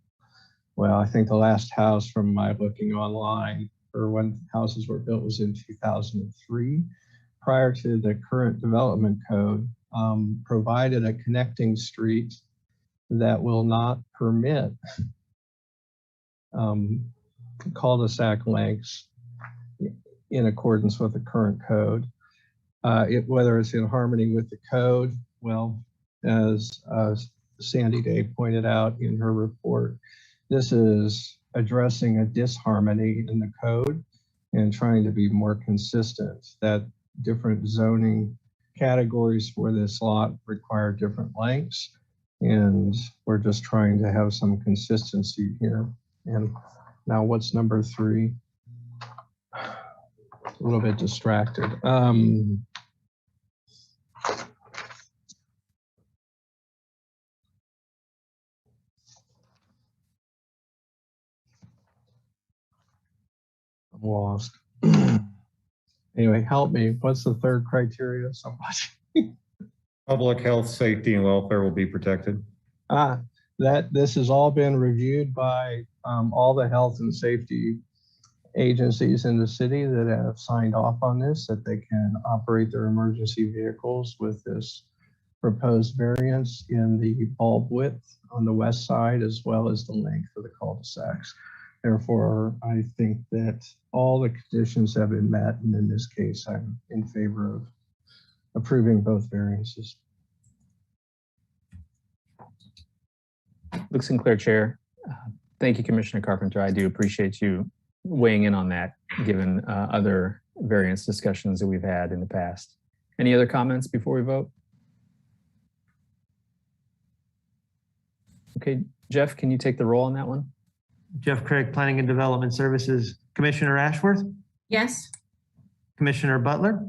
well, I think the last house from my looking online or when houses were built was in 2003. Prior to the current development code, provided a connecting street that will not permit cul-de-sac lengths in accordance with the current code. Whether it's in harmony with the code, well, as Sandy Day pointed out in her report, this is addressing a disharmony in the code and trying to be more consistent, that different zoning categories for this lot require different lengths. And we're just trying to have some consistency here. And now what's number 3? A little bit distracted. I'm lost. Anyway, help me. What's the third criteria? Somebody. Public health, safety, and welfare will be protected. This has all been reviewed by all the health and safety agencies in the city that have signed off on this, that they can operate their emergency vehicles with this proposed variance in the bulb width on the west side, as well as the length of the cul-de-sacs. Therefore, I think that all the conditions have been met, and in this case, I'm in favor of approving both variances. Luke Sinclair, Chair. Thank you, Commissioner Carpenter. I do appreciate you weighing in on that, given other variance discussions that we've had in the past. Any other comments before we vote? Okay, Jeff, can you take the roll on that one? Jeff Craig, Planning and Development Services. Commissioner Ashworth? Yes. Commissioner Butler?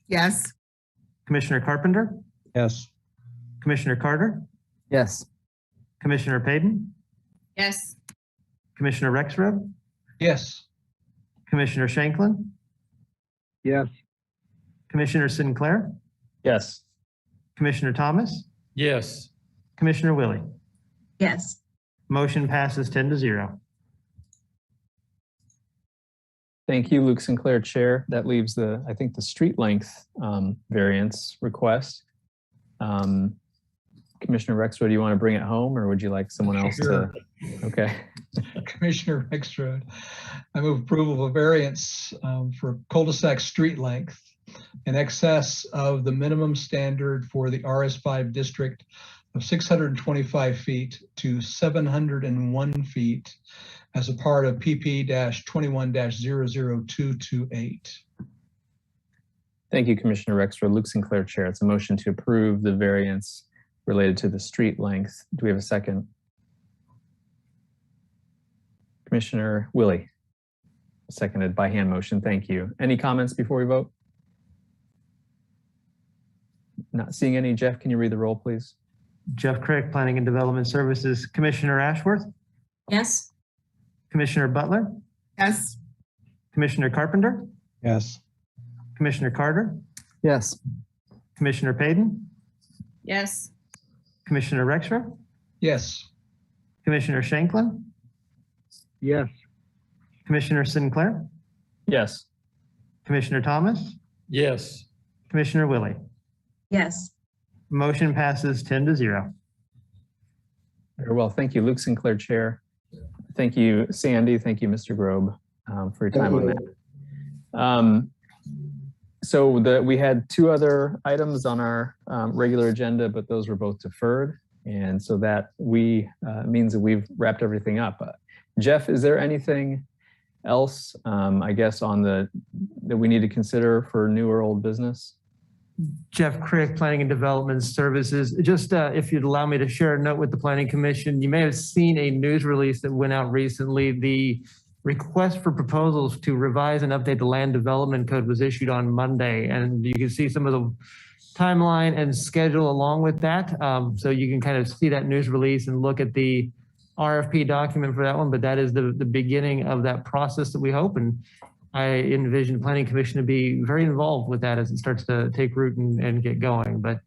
Yes. Commissioner Carpenter? Yes. Commissioner Carter? Yes. Commissioner Payton? Yes. Commissioner Rexroad? Yes. Commissioner Shanklin? Yes. Commissioner Sinclair? Yes. Commissioner Thomas? Yes. Commissioner Willie? Yes. Motion passes 10-0. Thank you, Luke Sinclair, Chair. That leaves I think the street length variance request. Commissioner Rexroad, do you want to bring it home, or would you like someone else Sure. to? Okay. Commissioner Rexroad, I move approval of a variance for cul-de-sac street length in excess of the minimum standard for the RS5 district of 625 feet to 701 feet as a part of PP-21-00228. Thank you, Commissioner Rexroad. Luke Sinclair, Chair. It's a motion to approve the variance related to the street length. Do we have a second? Commissioner Willie, seconded by hand motion. Thank you. Any comments before we vote? Not seeing any. Jeff, can you read the roll, please? Jeff Craig, Planning and Development Services. Commissioner Ashworth? Yes. Commissioner Butler? Yes. Commissioner Carpenter? Yes. Commissioner Carter? Yes. Commissioner Payton? Yes. Commissioner Rexroad? Yes. Commissioner Shanklin? Yes. Commissioner Sinclair? Yes. Commissioner Thomas? Yes. Commissioner Willie? Yes. Motion passes 10-0. Very well. Thank you, Luke Sinclair, Chair. Thank you, Sandy. Thank you, Mr. Grobe, for your time on that. So we had 2 other items on our regular agenda, but those were both deferred. And so that means that we've wrapped everything up. Jeff, is there anything else, I guess, that we need to consider for new or old business? Jeff Craig, Planning and Development Services. Just if you'd allow me to share a note with the Planning Commission, you may have seen a news release that went out recently. The request for proposals to revise and update the land development code was issued on Monday, and you can see some of the timeline and schedule along with that. So you can kind of see that news release and look at the RFP document for that one, but that is the beginning of that process that we hope. And I envision the Planning Commission to be very involved with that as it starts to take root and get going. But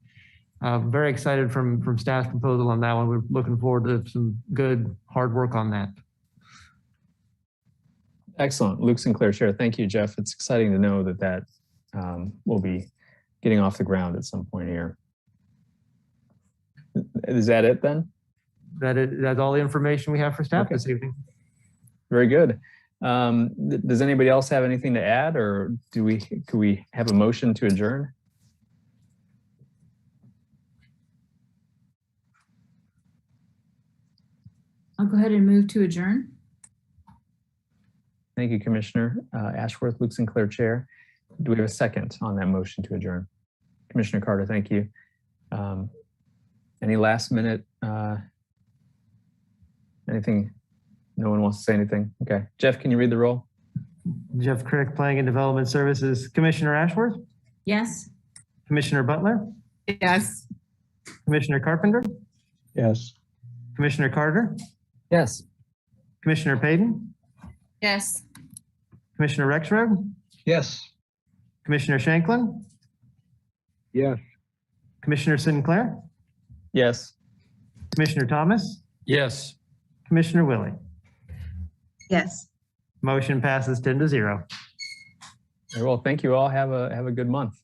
very excited from staff's proposal on that one. We're looking forward to some good hard work on that. Excellent. Luke Sinclair, Chair. Thank you, Jeff. It's exciting to know that will be getting off the ground at some point here. Is that it then? That's all the information we have for staff this evening. Very good. Does anybody else have anything to add, or could we have a motion to adjourn? I'll go ahead and move to adjourn. Thank you, Commissioner Ashworth. Luke Sinclair, Chair. Do we have a second on that motion to adjourn? Commissioner Carter, thank you. Any last minute, anything No one wants to say anything. Okay. Jeff, can you read the roll? Jeff Crick, Planning and Development Services. Commissioner Ashworth, Yes. Commissioner Butler, Yes. Commissioner Carpenter, Yes. Commissioner Carter, Yes. Commissioner Payton, Yes. Commissioner Rexroad, Yes. Commissioner Shanklin, Yes. Commissioner Sinclair, Yes. Commissioner Thomas, Yes. Commissioner Willie. Yes. Motion passes 10-0. Very well. Thank you all. Have a good month.